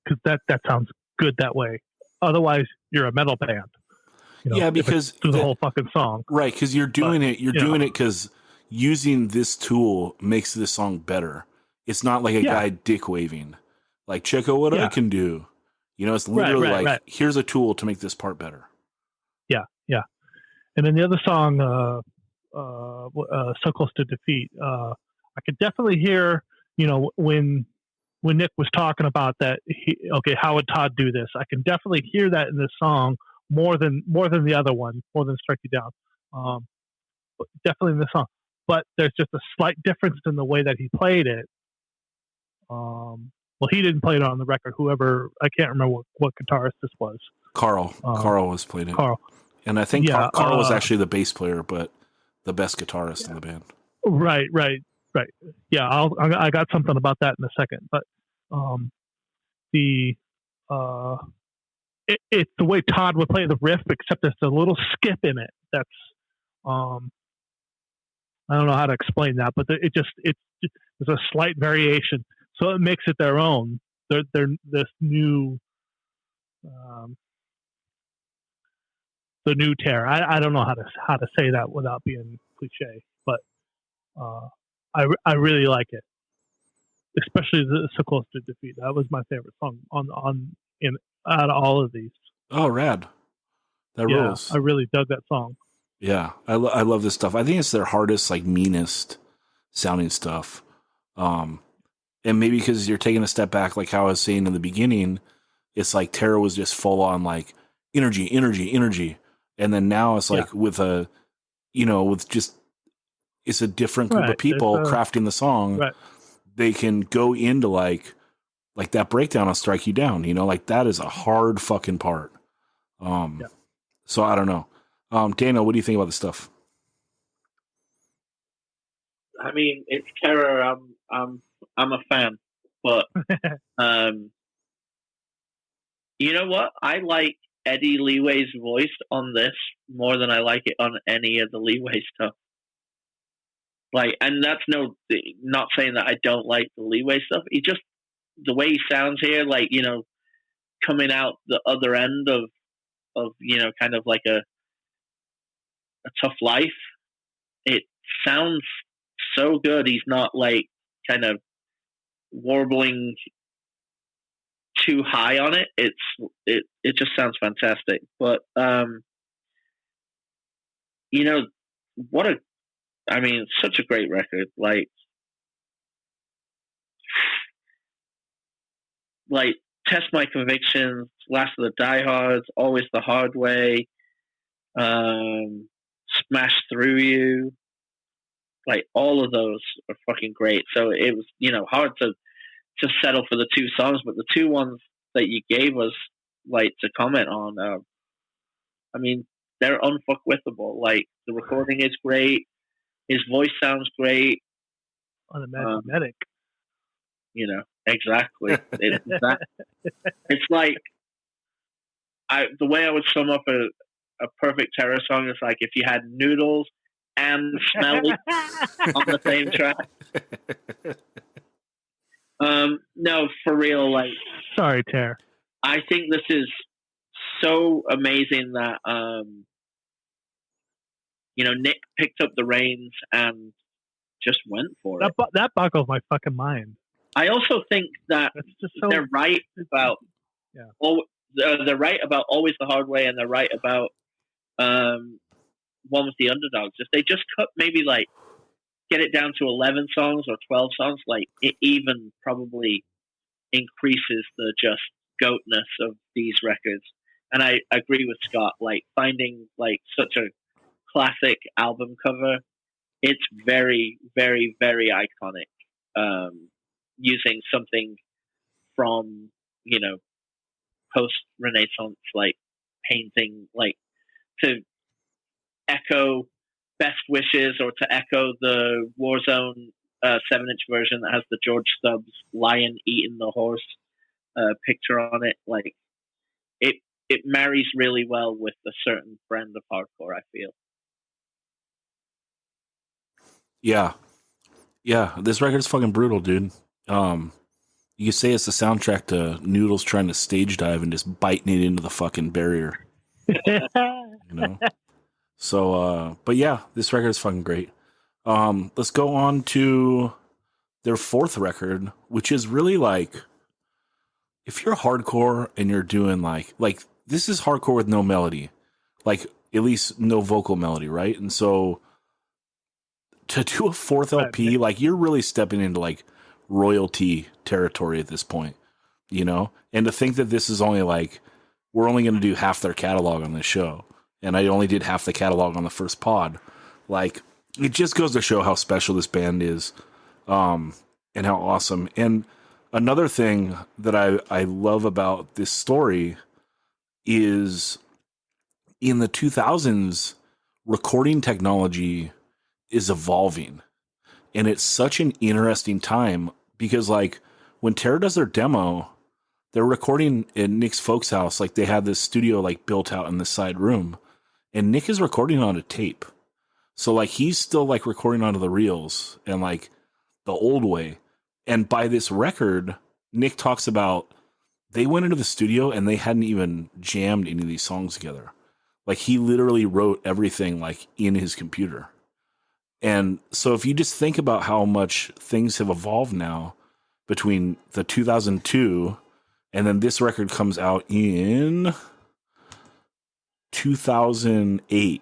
because that sounds good that way. Otherwise, you're a metal band. You know, Yeah, if it's because through the whole fucking song. right, because you're doing it. You're you know. doing it because using this tool makes this song better. It's not like a Yeah. guy dick waving, like check out what I Yeah. can do. You know, it's literally right. here's a tool to make this part better. Yeah. And then the other song, "So Close to Defeat," I could definitely hear, you know, when Nick was talking about that. How would Todd do this? I can definitely hear that in this song more than the other one, more than "Strike You Down." But definitely in this song. But there's just a slight difference in the way that he played it. Well, he didn't play it on the record. Whoever, I can't remember what guitarist this was. Carl was playing it. Carl. And I think Yeah, Carl was actually the bass player, but the best guitarist in the band. Right. Yeah, I got something about that in a second. But it's the way Todd would play the riff, except there's a little skip in it. That's I don't know how to explain that, but there's a slight variation, so it makes it their own. They're this new. The new tear. I don't know how to say that without being cliche, but I really like it, especially the "So Close to Defeat." That was my favorite song out of all of these. Oh, rad! That rules. I really dug that song. Yeah, I love this stuff. I think it's their hardest, like meanest sounding stuff. And maybe because you're taking a step back, like how I was saying in the beginning, it's like Terror was just full on like energy. And then now it's like with it's a different group of people crafting the song. Right. They can go into like that breakdown on "Strike You Down," you know, like that is a hard fucking part. So I don't know. Daniel, what do you think about this stuff? I mean, it's Terror. I'm a fan, but you know what? I like Eddie Leeway's voice on this more than I like it on any of the Leeway stuff. Like, and that's not saying that I don't like the Leeway stuff. He just, the way he sounds here, like, you know, coming out the other end of you know, kind of like a Tough Life. It sounds so good. He's not like kind of warbling too high on it. It just sounds fantastic. But you know, such a great record. Like Test My Convictions, Last of the Diehards, Always the Hard Way, Smash Through You. Like all of those are fucking great. So it was, you know, hard to settle for the two songs, but the two ones that you gave us, like, to comment on, I mean, they're unfuckwithable. Like, the recording is great. His voice sounds great. Unimaginatic. You know, exactly. It's like, the way I would sum up a perfect Terror song is like if you had Noodles and Smells on the same track. No, for real, like, sorry, Terror. I think this is so amazing that you know, Nick picked up the reins and just went for it. That boggles my fucking mind. I also think that they're right about they're right about Always the Hard Way, and they're right about One with the Underdogs. If they just cut maybe like get it down to 11 songs or 12 songs, like it even probably increases the just goatness of these records. And I agree with Scott, like finding like such a classic album cover, it's very, very, very iconic. Using something from, you know, post-Renaissance, like painting, like to echo Best Wishes or to echo the Warzone 7-inch version that has the George Stubbs lion eating the horse picture on it. Like it marries really well with a certain brand of hardcore, I feel. Yeah, this record's fucking brutal, dude. You could say it's the soundtrack to Noodles trying to stage dive and just biting it into the fucking barrier. You know? So, but yeah, this record is fucking great. Let's go on to their fourth record, which is really like, if you're hardcore and you're doing like this is hardcore with no melody, like at least no vocal melody, right? And so to do a fourth LP, like you're really stepping into like royalty territory at this point, you know? And to think that this is only like, we're only going to do half their catalog on this show, and I only did half the catalog on the first pod, like it just goes to show how special this band is, and how awesome. And another thing that I love about this story is in the 2000s, recording technology is evolving. And it's such an interesting time because, like, when Terror does their demo, they're recording in Nick's folks' house. Like, they had this studio, like, built out in the side room. And Nick is recording on a tape. So, like, he's still, like, recording onto the reels and, like, the old way. And by this record, Nick talks about they went into the studio and they hadn't even jammed any of these songs together. Like, he literally wrote everything, like, in his computer. And so if you just think about how much things have evolved now between the 2002 and then this record comes out in 2008,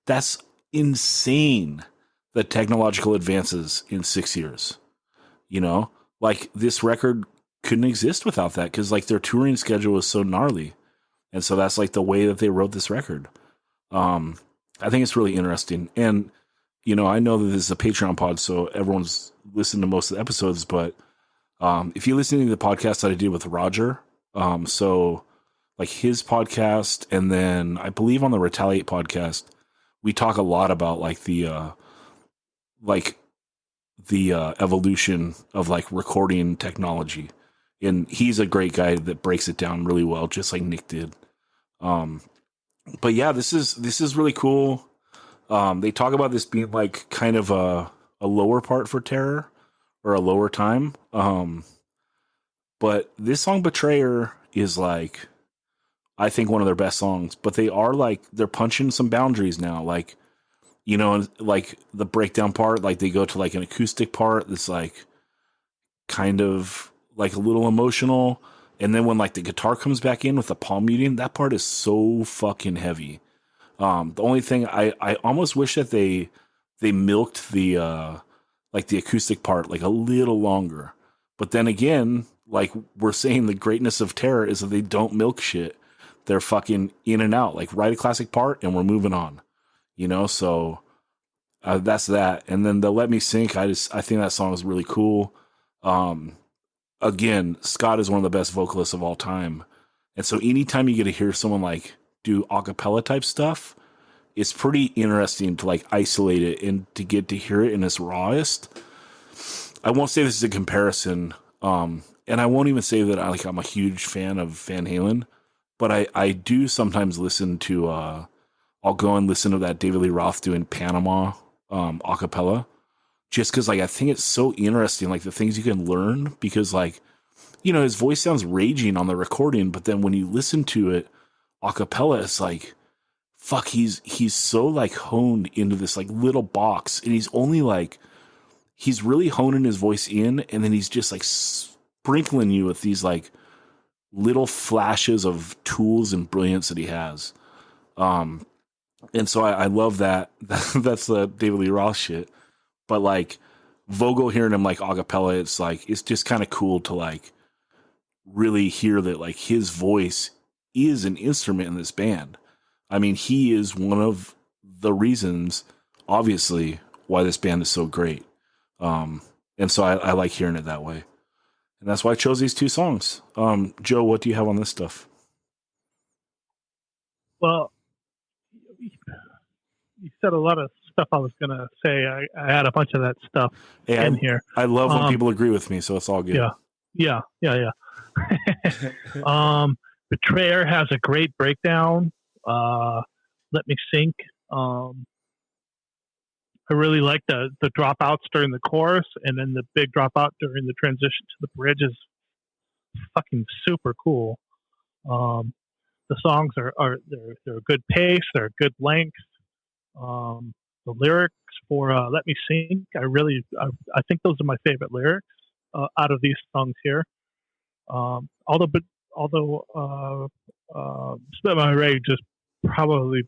that's insane, the technological advances in 6 years. You know, like this record couldn't exist without that because like their touring schedule was so gnarly. And so that's like the way that they wrote this record. I think it's really interesting. And you know, I know that this is a Patreon pod, so everyone's listened to most of the episodes, but if you listen to the podcast that I did with Roger, so like his podcast, and then I believe on the Retaliate podcast, we talk a lot about like the evolution of like recording technology. And he's a great guy that breaks it down really well, just like Nick did. But yeah, this is really cool. They talk about this being like kind of a lower part for Terror or a lower time. But this song Betrayer is like, I think one of their best songs, but they are like, they're punching some boundaries now. Like, you know, like the breakdown part, like they go to like an acoustic part that's like kind of like a little emotional. And then when like the guitar comes back in with the palm muting, that part is so fucking heavy. The only thing I almost wish that they milked the like the acoustic part like a little longer. But then again, like we're saying, the greatness of Terror is that they don't milk shit. They're fucking in and out. Like write a classic part and we're moving on. You know, so that's that. And then the Let Me Sink, I think that song is really cool. Again, Scott is one of the best vocalists of all time. And so anytime you get to hear someone like do a cappella type stuff, it's pretty interesting to like isolate it and to get to hear it in its rawest. I won't say this is a comparison. And I won't even say that I'm a huge fan of Van Halen, but I do sometimes listen to, I'll go and listen to that David Lee Roth doing Panama, a cappella, just cause like, I think it's so interesting, like the things you can learn, because like, you know, his voice sounds raging on the recording, but then when you listen to it a cappella, it's like, fuck, he's so like honed into this like little box, and he's only like, he's really honing his voice in, and then he's just like sprinkling you with these like little flashes of tools and brilliance that he has. And so I love that. That's the David Lee Roth shit. But like Vogel hearing him like a cappella, it's like, it's just kind of cool to like really hear that like his voice is an instrument in this band. I mean, he is one of the reasons, obviously, why this band is so great. And so I like hearing it that way. And that's why I chose these two songs. Joe, what do you have on this stuff? Well, you said a lot of stuff I was going to say. I had a bunch of that stuff in here. I love when people agree with me, so it's all good. Yeah. Betrayer has a great breakdown. Let Me Sink. I really like the dropouts during the chorus, and then the big dropout during the transition to the bridge is fucking super cool. The songs are they're a good pace, they're a good length. The lyrics for "Let Me Sing," I think those are my favorite lyrics out of these songs here. Although "Spit My Rage" is probably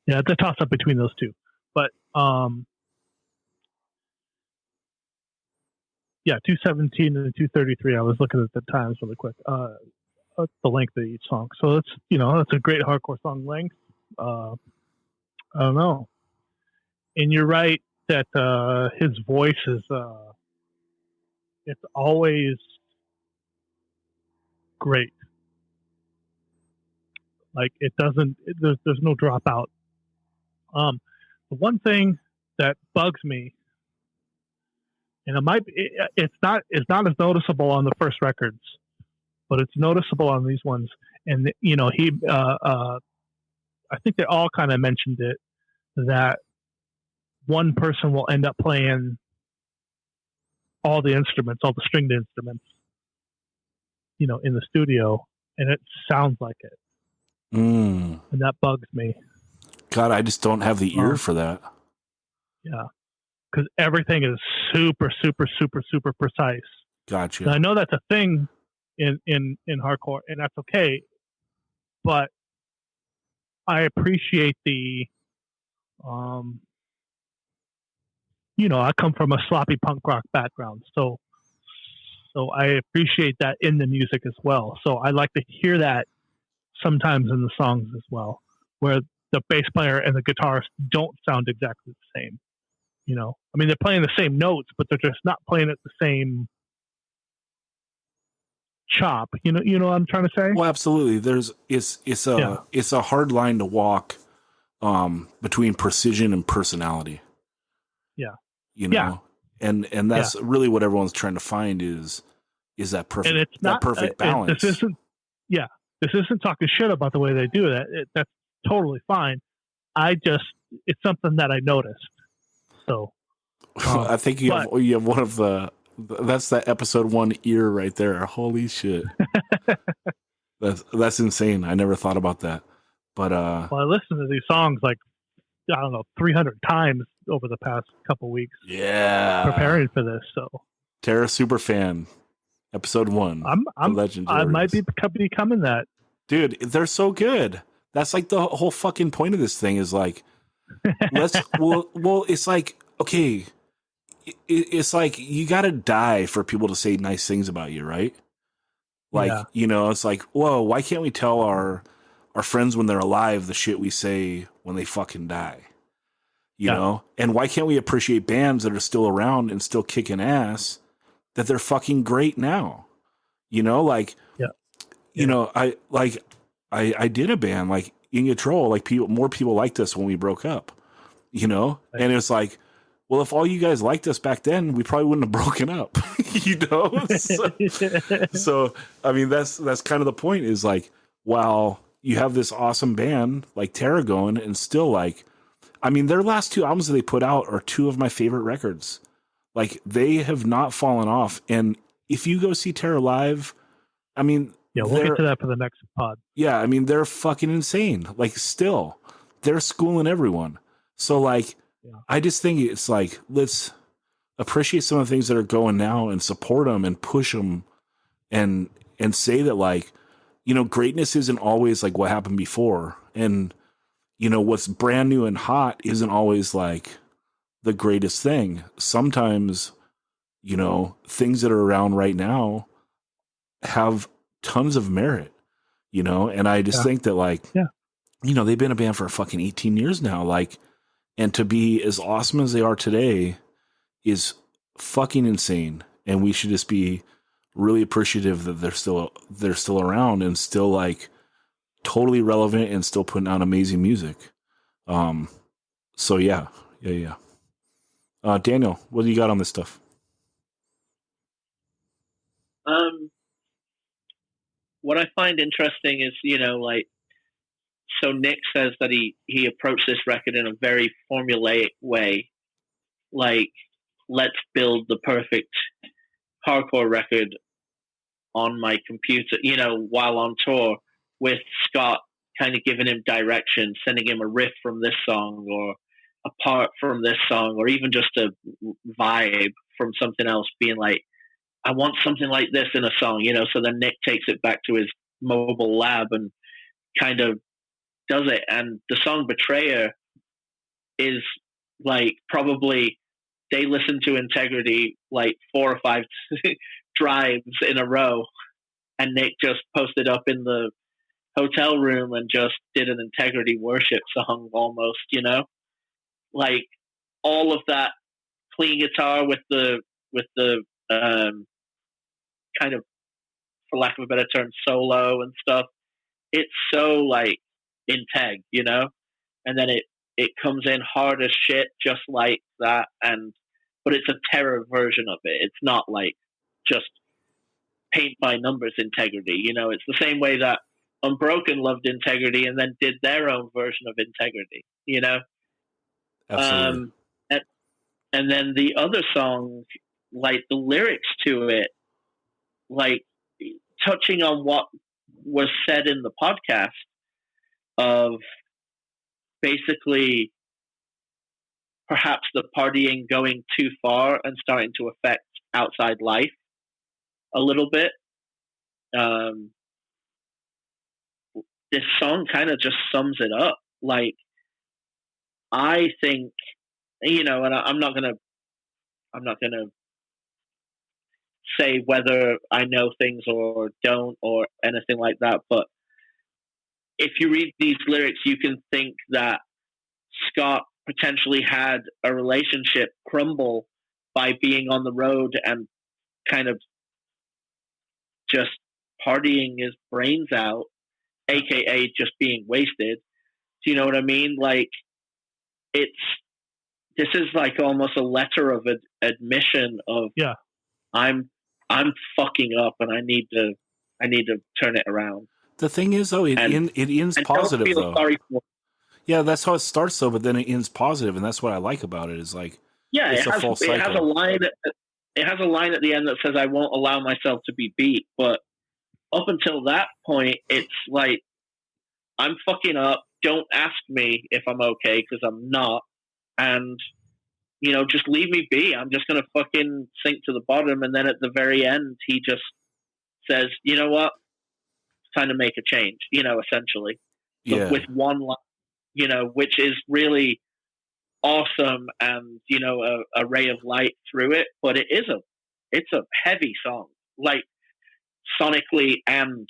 it's a toss up between those two. But 217 and 233. I was looking at the times really quick. The length of each song. So it's a great hardcore song length. I don't know. And you're right that his voice is it's always great. Like there's no dropout. The one thing that bugs me, and it's not as noticeable on the first records, but it's noticeable on these ones. And he I think they all kind of mentioned it, that one person will end up playing all the instruments, all the stringed instruments, in the studio, and it sounds like it. And that bugs me. God, I just don't have the ear for that. Yeah. Because everything is super, super, super, super precise. Gotcha. And I know that's a thing in hardcore, and that's okay. But I appreciate the, I come from a sloppy punk rock background, so I appreciate that in the music as well. So I like to hear that sometimes in the songs as well, where the bass player and the guitarist don't sound exactly the same. I mean, they're playing the same notes, but they're just not playing at the same chop. You know what I'm trying to say? Well, absolutely. It's a hard line to walk between precision and personality. Yeah. Yeah. And that's really what everyone's trying to find is that perfect, and it's not, that perfect balance. This isn't talking shit about the way they do that. That's totally fine. It's something that I noticed. So I think you have one of that's that episode 1 ear right there. Holy shit. That's insane. I never thought about that. But I listened to these songs 300 times over the past couple weeks. Yeah. Preparing for this. So Terra Superfan, episode 1. I'm I might be becoming that. Dude, they're so good. That's like the whole fucking point of this thing is like, it's like, okay, it's like you got to die for people to say nice things about you, right? Like, it's like, whoa, why can't we tell our friends when they're alive the shit we say when they fucking die? You know? And why can't we appreciate bands that are still around and still kicking ass that they're fucking great now? I did a band like Inga Troll, like more people liked us when we broke up, and it's like, well, if all you guys liked us back then, we probably wouldn't have broken up, So, I mean, that's kind of the point is like, wow, you have this awesome band like Terra going and still like, I mean, their last 2 albums that they put out are 2 of my favorite records. Like they have not fallen off. And if you go see Terra live, I mean, we'll get to that for the next pod. Yeah, I mean, they're fucking insane. Like, still, they're schooling everyone. So, like, I just think it's like, let's appreciate some of the things that are going now and support them and push them and say that, like, greatness isn't always like what happened before. And, what's brand new and hot isn't always like the greatest thing. Sometimes, things that are around right now have tons of merit, and I just think that like, they've been a band for fucking 18 years now. Like, and to be as awesome as they are today is fucking insane. And we should just be really appreciative that they're still around and still like totally relevant and still putting out amazing music. So yeah. Daniel, what do you got on this stuff? What I find interesting is, like so Nick says that he approached this record in a very formulaic way, like, let's build the perfect hardcore record on my computer, while on tour, with Scott kind of giving him direction, sending him a riff from this song or a part from this song, or even just a vibe from something else, being like, I want something like this in a song, so then Nick takes it back to his mobile lab and kind of does it. And the song Betrayer is like, probably they listen to Integrity like 4 or 5 drives in a row, and Nick just posted up in the hotel room and just did an Integrity worship song almost, like all of that clean guitar with the kind of, for lack of a better term, solo and stuff. It's so like Integ, and then it comes in hard as shit, just like that. But it's a Terror version of it. It's not like just paint by numbers Integrity. It's the same way that Unbroken loved Integrity and then did their own version of Integrity. Absolutely. And then the other song, like the lyrics to it, like touching on what was said in the podcast of basically perhaps the partying going too far and starting to affect outside life a little bit. This song kind of just sums it up. Like, I think, and I'm not gonna say whether I know things or don't or anything like that, but if you read these lyrics, you can think that Scott potentially had a relationship crumble by being on the road and kind of just partying his brains out, aka just being wasted. Do you know what I mean? Like, this is like almost a letter of admission of, Yeah, I'm fucking up and I need to turn it around. The thing is, though, it ends positive, don't feel though. sorry for. Yeah, that's how it starts, though, but then it ends positive, and that's what I like about it, is like, Yeah, it's a full cycle. it has a line. It has a line at the end that says, "I won't allow myself to be beat." But up until that point, it's like, I'm fucking up. Don't ask me if I'm okay, because I'm not. And just leave me be. I'm just gonna fucking sink to the bottom. And then at the very end, he just says, "You know what? It's time to make a change." Essentially, Yeah. with one line, which is really awesome, and a ray of light through it. But it's a heavy song, like sonically and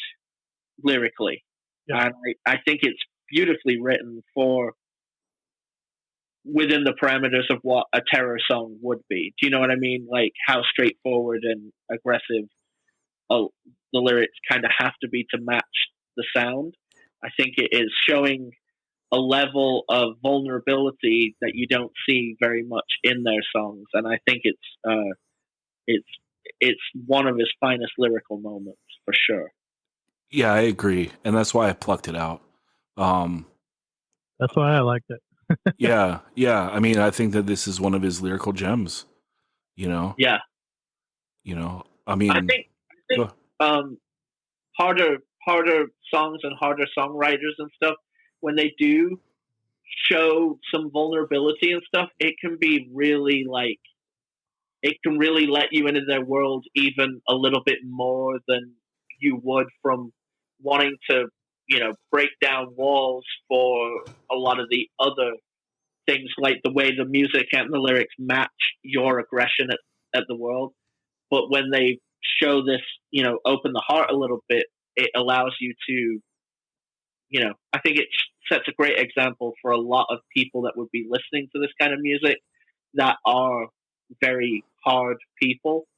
lyrically. Yeah. And I think it's beautifully written for within the parameters of what a Terror song would be. Do you know what I mean? Like how straightforward and aggressive the lyrics kind of have to be to match the sound. I think it is showing a level of vulnerability that you don't see very much in their songs, and I think it's one of his finest lyrical moments for sure. Yeah, I agree, and that's why I plucked it out. that's why I liked it. Yeah. I mean, I think that this is one of his lyrical gems. Yeah, I mean, I think harder songs and harder songwriters and stuff, when they do show some vulnerability and stuff, it can be really like, it can really let you into their world even a little bit more than you would from wanting to, break down walls for a lot of the other things, like the way the music and the lyrics match your aggression at the world. But when they show this, open the heart a little bit, it allows you to, I think it sets a great example for a lot of people that would be listening to this kind of music that are very hard people,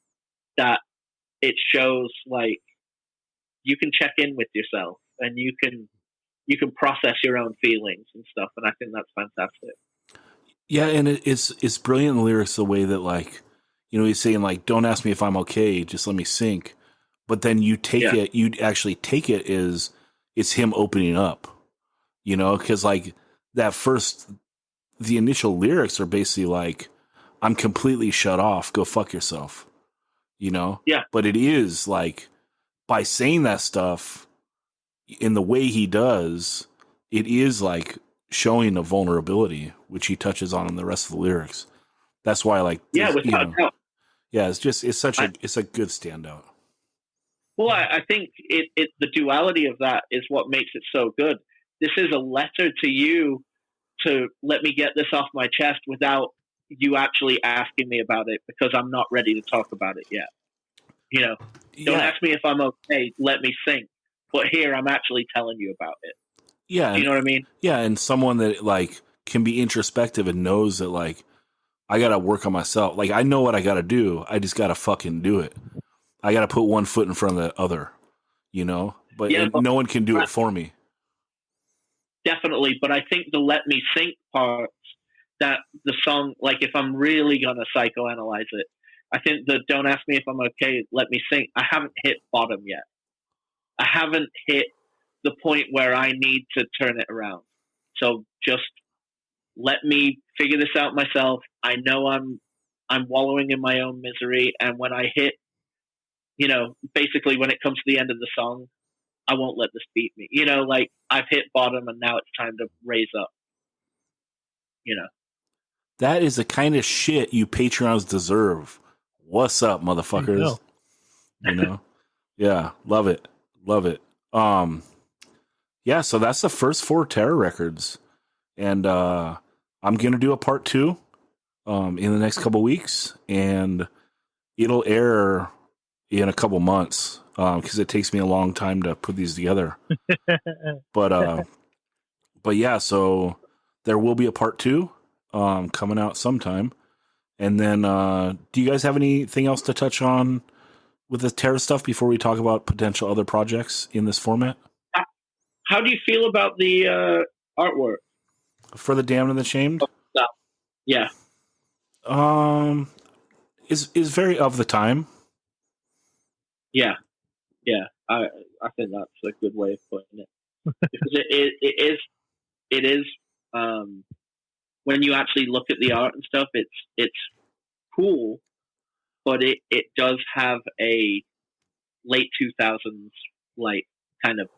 that it shows like you can check in with yourself and you can process your own feelings and stuff. And I think that's fantastic. yeah, and it's brilliant in the lyrics, the way that, like, he's saying, like, don't ask me if I'm okay, just let me sink. But then you actually take it as it's him opening up. you know, because like the initial lyrics are basically like, I'm completely shut off, go fuck yourself, you know? Yeah. But it is like, by saying that stuff in the way he does, it is like showing a vulnerability, which he touches on in the rest of the lyrics. That's why, like, Yeah, you without know, doubt. yeah, it's a good standout. Well, I think the duality of that is what makes it so good. This is a letter to you to let me get this off my chest without you actually asking me about it, because I'm not ready to talk about it yet. You know, don't ask me if I'm okay. Let me think. But here, I'm actually telling you about it. Yeah. Do you know what I mean? Yeah, and someone that like can be introspective and knows that like I gotta work on myself. Like I know what I gotta do. I just gotta fucking do it. I gotta put one foot in front of the other, you know? But Yeah, but no one can do it for me. Definitely. But I think the let me think part, that the song, like if I'm really going to psychoanalyze it, I think the don't ask me if I'm okay, let me think, I haven't hit bottom yet. I haven't hit the point where I need to turn it around. So just let me figure this out myself. I know I'm wallowing in my own misery, and when I hit, you know, basically when it comes to the end of the song, I won't let this beat me. You know, like I've hit bottom and now it's time to raise up. You know. That is the kind of shit you Patreons deserve. What's up, motherfuckers? You know? Yeah, love it. Love it. Yeah, so that's the first 4 Terror records. And I'm gonna do a part 2 in the next couple weeks, and it'll air in a couple months because it takes me a long time to put these together. But yeah, so there will be a part 2 coming out sometime. And then do you guys have anything else to touch on with the Terror stuff before we talk about potential other projects in this format? How do you feel about the artwork For the Damned and the Shamed? Yeah. Is very of the time. Yeah. I think that's a good way of putting it. Because it is when you actually look at the art and stuff, it's cool, but it does have a late 2000s like kind of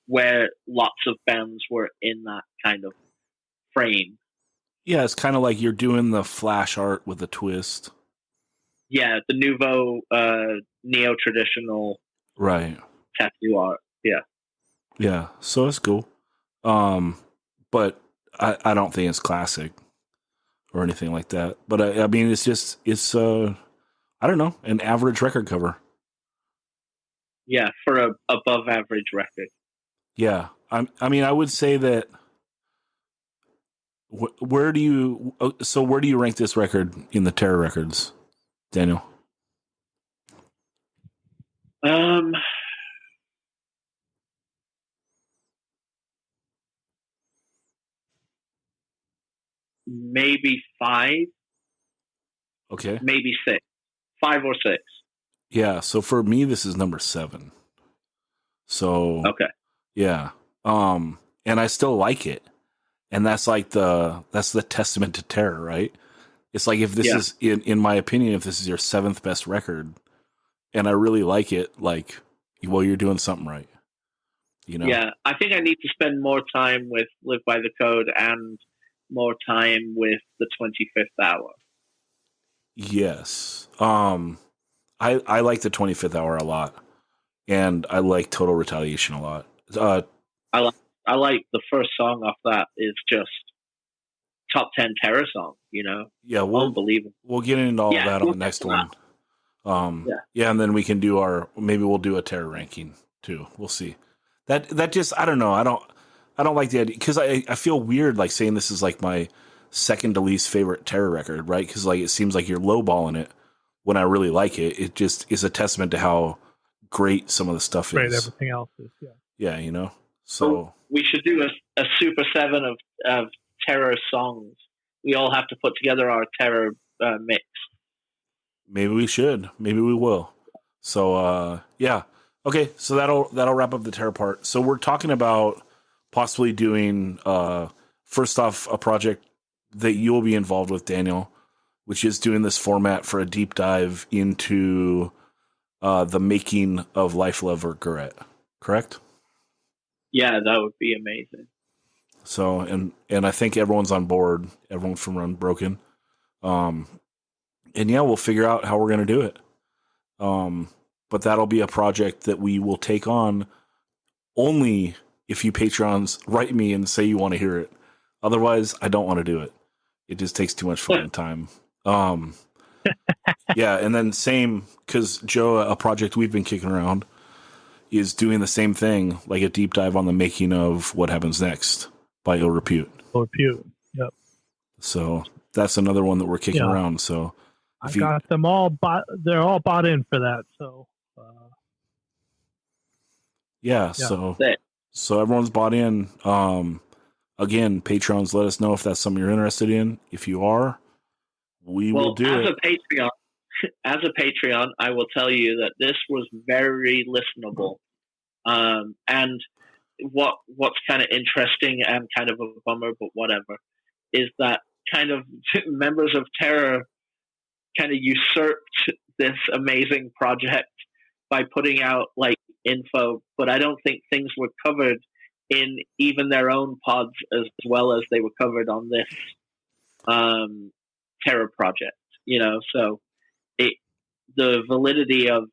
where lots of bands were in that kind of frame. Yeah, it's kind of like you're doing the flash art with a twist. Yeah, the nouveau neo-traditional Right. tattoo art. Yeah. Yeah, so it's cool. But I don't think it's classic or anything like that. But I mean, it's I don't know, an average record cover. Yeah, for a above average record. Yeah, I mean, I would say that. Where do you rank this record in the Terror records, Daniel? Maybe 5. Okay. Maybe 6. 5 or 6. Yeah. So for me, this is number 7. So okay. Yeah. And I still like it, and that's the testament to Terror, right? It's like if this is in my opinion, if this is your 7th best record, and I really like it, like, well, you're doing something right. You know? Yeah, I think I need to spend more time with Live by the Code and more time with the 25th Hour. Yes. I like the 25th Hour a lot, and I like Total Retaliation a lot. I like the first song off that is just top 10 Terror song, you know? Yeah, unbelievable. We'll get into all that on the next one. Yeah, and then we can do maybe we'll do a Terror ranking too. We'll see. That just, I don't know. I don't like the idea, because I feel weird like saying this is like my second to least favorite Terror record, right? Because like it seems like you're lowballing it when I really like it. It just is a testament to how great some of the stuff Great, is. everything else is, yeah. Yeah, you know. So we should do a Super 7 of Terror songs. We all have to put together our Terror mix. Maybe we should. Maybe we will. So yeah. Okay, so that'll wrap up the Terror part. So we're talking about possibly doing first off a project that you'll be involved with, Daniel, which is doing this format for a deep dive into the making of Life Lever Garrett, correct? Yeah, that would be amazing. So, and I think everyone's on board, everyone from Unbroken. And yeah, we'll figure out how we're going to do it. But that'll be a project that we will take on only if you Patreons write me and say you want to hear it. Otherwise, I don't want to do it. It just takes too much fucking time. Yeah, and then same, because Joe, a project we've been kicking around, is doing the same thing, like a deep dive on the making of What Happens Next by Ill Repute. Ill Repute. Yep. So that's another one that we're kicking around. So I got them all bought. They're all bought in for that. So yeah. So everyone's bought in. Again, Patrons, let us know if that's something you're interested in. If you are, we will do it. As a Patreon, I will tell you that this was very listenable. And what's kind of interesting and kind of a bummer, but whatever, is that kind of members of Terror kind of usurped this amazing project by putting out like info, but I don't think things were covered in even their own pods as well as they were covered on this Terror project, you know. So the validity of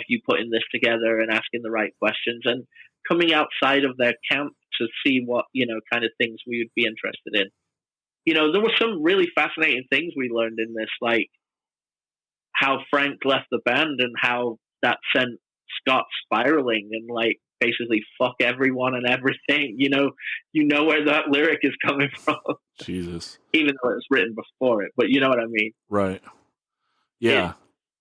you putting this together and asking the right questions and coming outside of their camp to see what, you know, kind of things we would be interested in. You know, there were some really fascinating things we learned in this, like how Frank left the band and how that sent Scott spiraling and like basically fuck everyone and everything. You know where that lyric is coming from. Jesus. Even though it was written before it, but you know what I mean. Right. Yeah.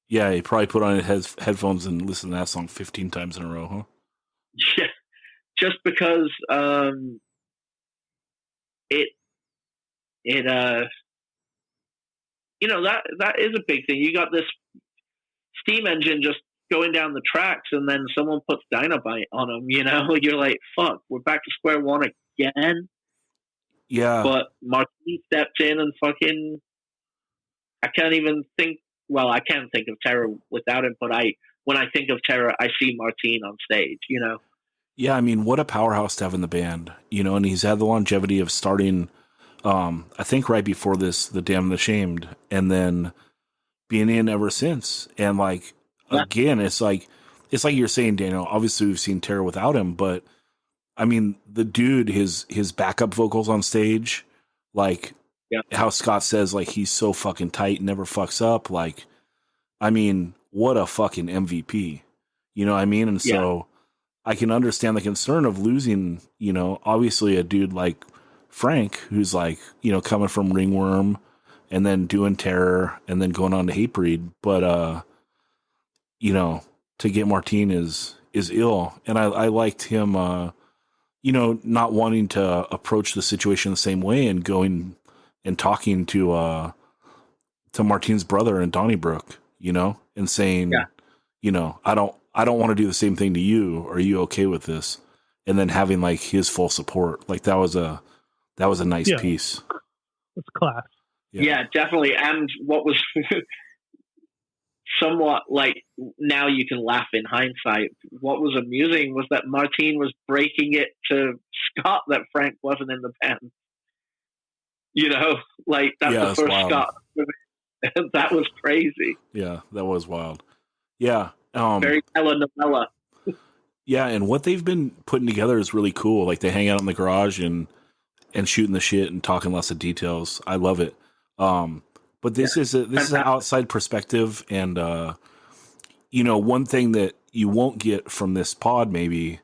Yeah, he probably put on his headphones and listened to that song 15 times in a row, huh? Yeah. Just because you know, that is a big thing. You got this steam engine just going down the tracks and then someone puts dynamite on them, you know? You're like, fuck, we're back to square one again. Yeah. But Martin stepped in and fucking, I can't think of Terror without him, but when I think of Terror, I see Martin on stage, you know? Yeah, I mean, what a powerhouse to have in the band, you know, and he's had the longevity of starting, I think right before this, The Damned and the Shamed, and then being in ever since. And like, again, it's like you're saying, Daniel, obviously we've seen Terror without him, but I mean, the dude, his backup vocals on stage, like how Scott says, like, he's so fucking tight, never fucks up. Like, I mean, what a fucking MVP, you know what I mean? And so I can understand the concern of losing, you know, obviously a dude like Frank, who's like, you know, coming from Ringworm and then doing Terror and then going on to Hatebreed. But, you know, to get Martin is ill. And I liked him, you know, not wanting to approach the situation the same way and going and talking to Martin's brother in Donnybrook, you know, and saying, you know, I don't want to do the same thing to you. Are you okay with this? And then having like his full support. Like that was a nice piece. It's class. Yeah, definitely. And what was somewhat like, now you can laugh in hindsight, what was amusing was that Martin was breaking it to Scott that Frank wasn't in the band. You know, like that's the first wild. Scott. That was crazy. Yeah, that was wild. Yeah. Very telenovela. Yeah, and what they've been putting together is really cool. Like they hang out in the garage and shooting the shit and talking lots of details. I love it. But this is an outside perspective, and you know, one thing that you won't get from this pod maybe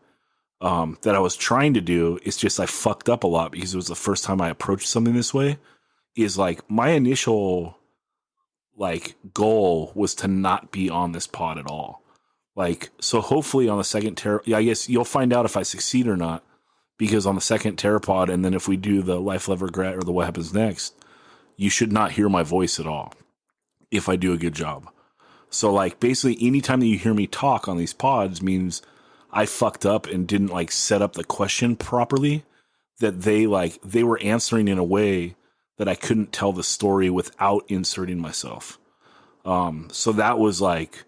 that I was trying to do is just I fucked up a lot because it was the first time I approached something this way. Is like my initial like goal was to not be on this pod at all. Like, so hopefully on the second Terror, I guess you'll find out if I succeed or not, because on the second Terror pod, and then if we do the Life Lever Regret or the What Happens Next, you should not hear my voice at all if I do a good job. So like basically anytime that you hear me talk on these pods means I fucked up and didn't like set up the question properly. that they were answering in a way that I couldn't tell the story without inserting myself. So that was like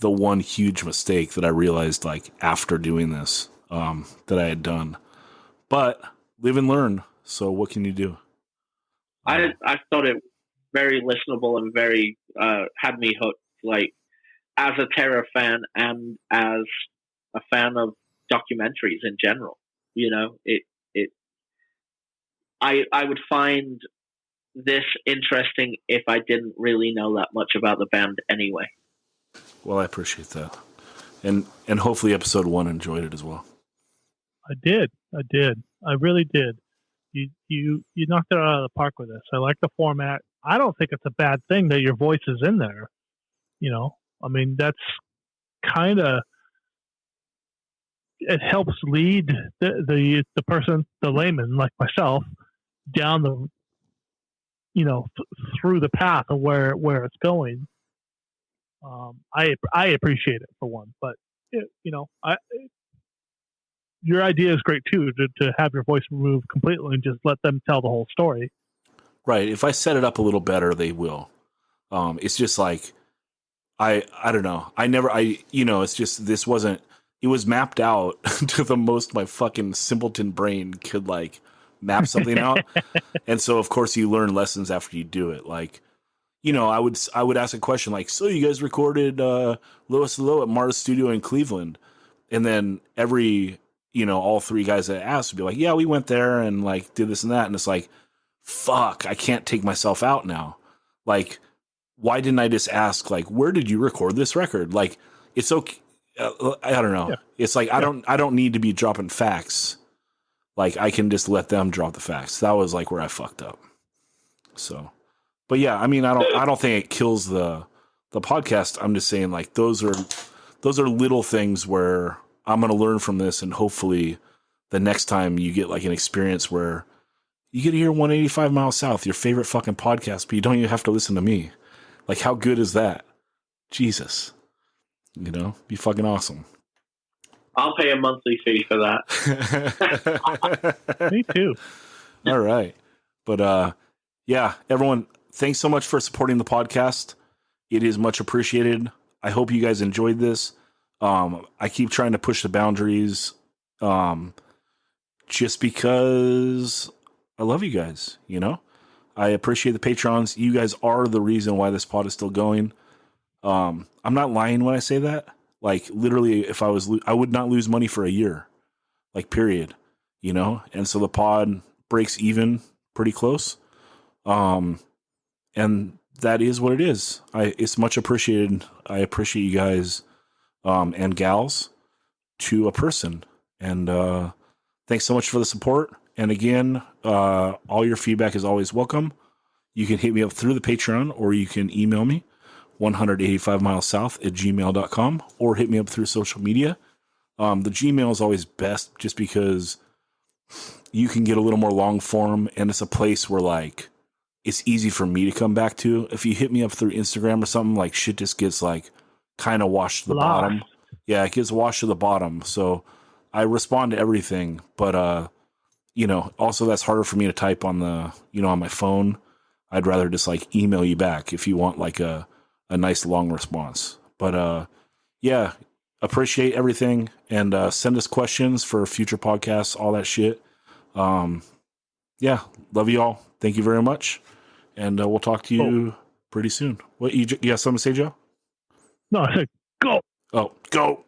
the one huge mistake that I realized like after doing this, that I had done. But live and learn. So what can you do? I thought it very listenable and very had me hooked. Like as a Terror fan and as a fan of documentaries in general, you know, I would find this interesting if I didn't really know that much about the band anyway. Well, I appreciate that, and hopefully episode 1 enjoyed it as well. I did. I really did. You knocked it out of the park with this. I like the format. I don't think it's a bad thing that your voice is in there. You know, I mean, that's kind of, it helps lead the person, the layman like myself, down the, you know, through the path of where it's going. I appreciate it for one, but you know, your idea is great too, to have your voice removed completely and just let them tell the whole story. Right. If I set it up a little better, they will. It's just like, I don't know. It's just, this wasn't, it was mapped out to the most my fucking simpleton brain could like map something out. And so of course you learn lessons after you do it. Like, you know, I would ask a question like, so you guys recorded Lois Low at Mars Studio in Cleveland. And then all 3 guys that asked would be like, yeah, we went there and like did this and that. And it's like, fuck, I can't take myself out now. Like, why didn't I just ask, like, where did you record this record? Like, it's okay. I don't know. Yeah. It's like, I don't need to be dropping facts. Like, I can just let them drop the facts. That was like where I fucked up. So, but yeah, I mean, I don't think it kills the podcast. I'm just saying like, those are little things where I'm going to learn from this. And hopefully the next time you get like an experience where you get to hear 185 Miles South, your favorite fucking podcast, but you don't even have to listen to me. Like, how good is that? Jesus. You know, be fucking awesome. I'll pay a monthly fee for that. Me too. All right. But, yeah, everyone, thanks so much for supporting the podcast. It is much appreciated. I hope you guys enjoyed this. I keep trying to push the boundaries, just because I love you guys, you know? I appreciate the patrons. You guys are the reason why this pod is still going. I'm not lying when I say that. Like, literally, if I was, I would not lose money for a year. Like, period. You know? And so the pod breaks even pretty close. And that is what it is. It's much appreciated. I appreciate you guys, and gals to a person. And, thanks so much for the support. And again, all your feedback is always welcome. You can hit me up through the Patreon, or you can email me 185milessouth@gmail.com, or hit me up through social media. The Gmail is always best just because you can get a little more long form, and it's a place where like it's easy for me to come back to. If you hit me up through Instagram or something, like shit just gets like kind of washed to the bottom. Yeah, it gets washed to the bottom. So I respond to everything, but also that's harder for me to type on the, on my phone. I'd rather just like email you back if you want like a nice long response. But yeah, appreciate everything, and send us questions for future podcasts, all that shit. Yeah, love you all. Thank you very much, and we'll talk to you pretty soon. What you got something to say, Joe? No, I said go. Oh, go.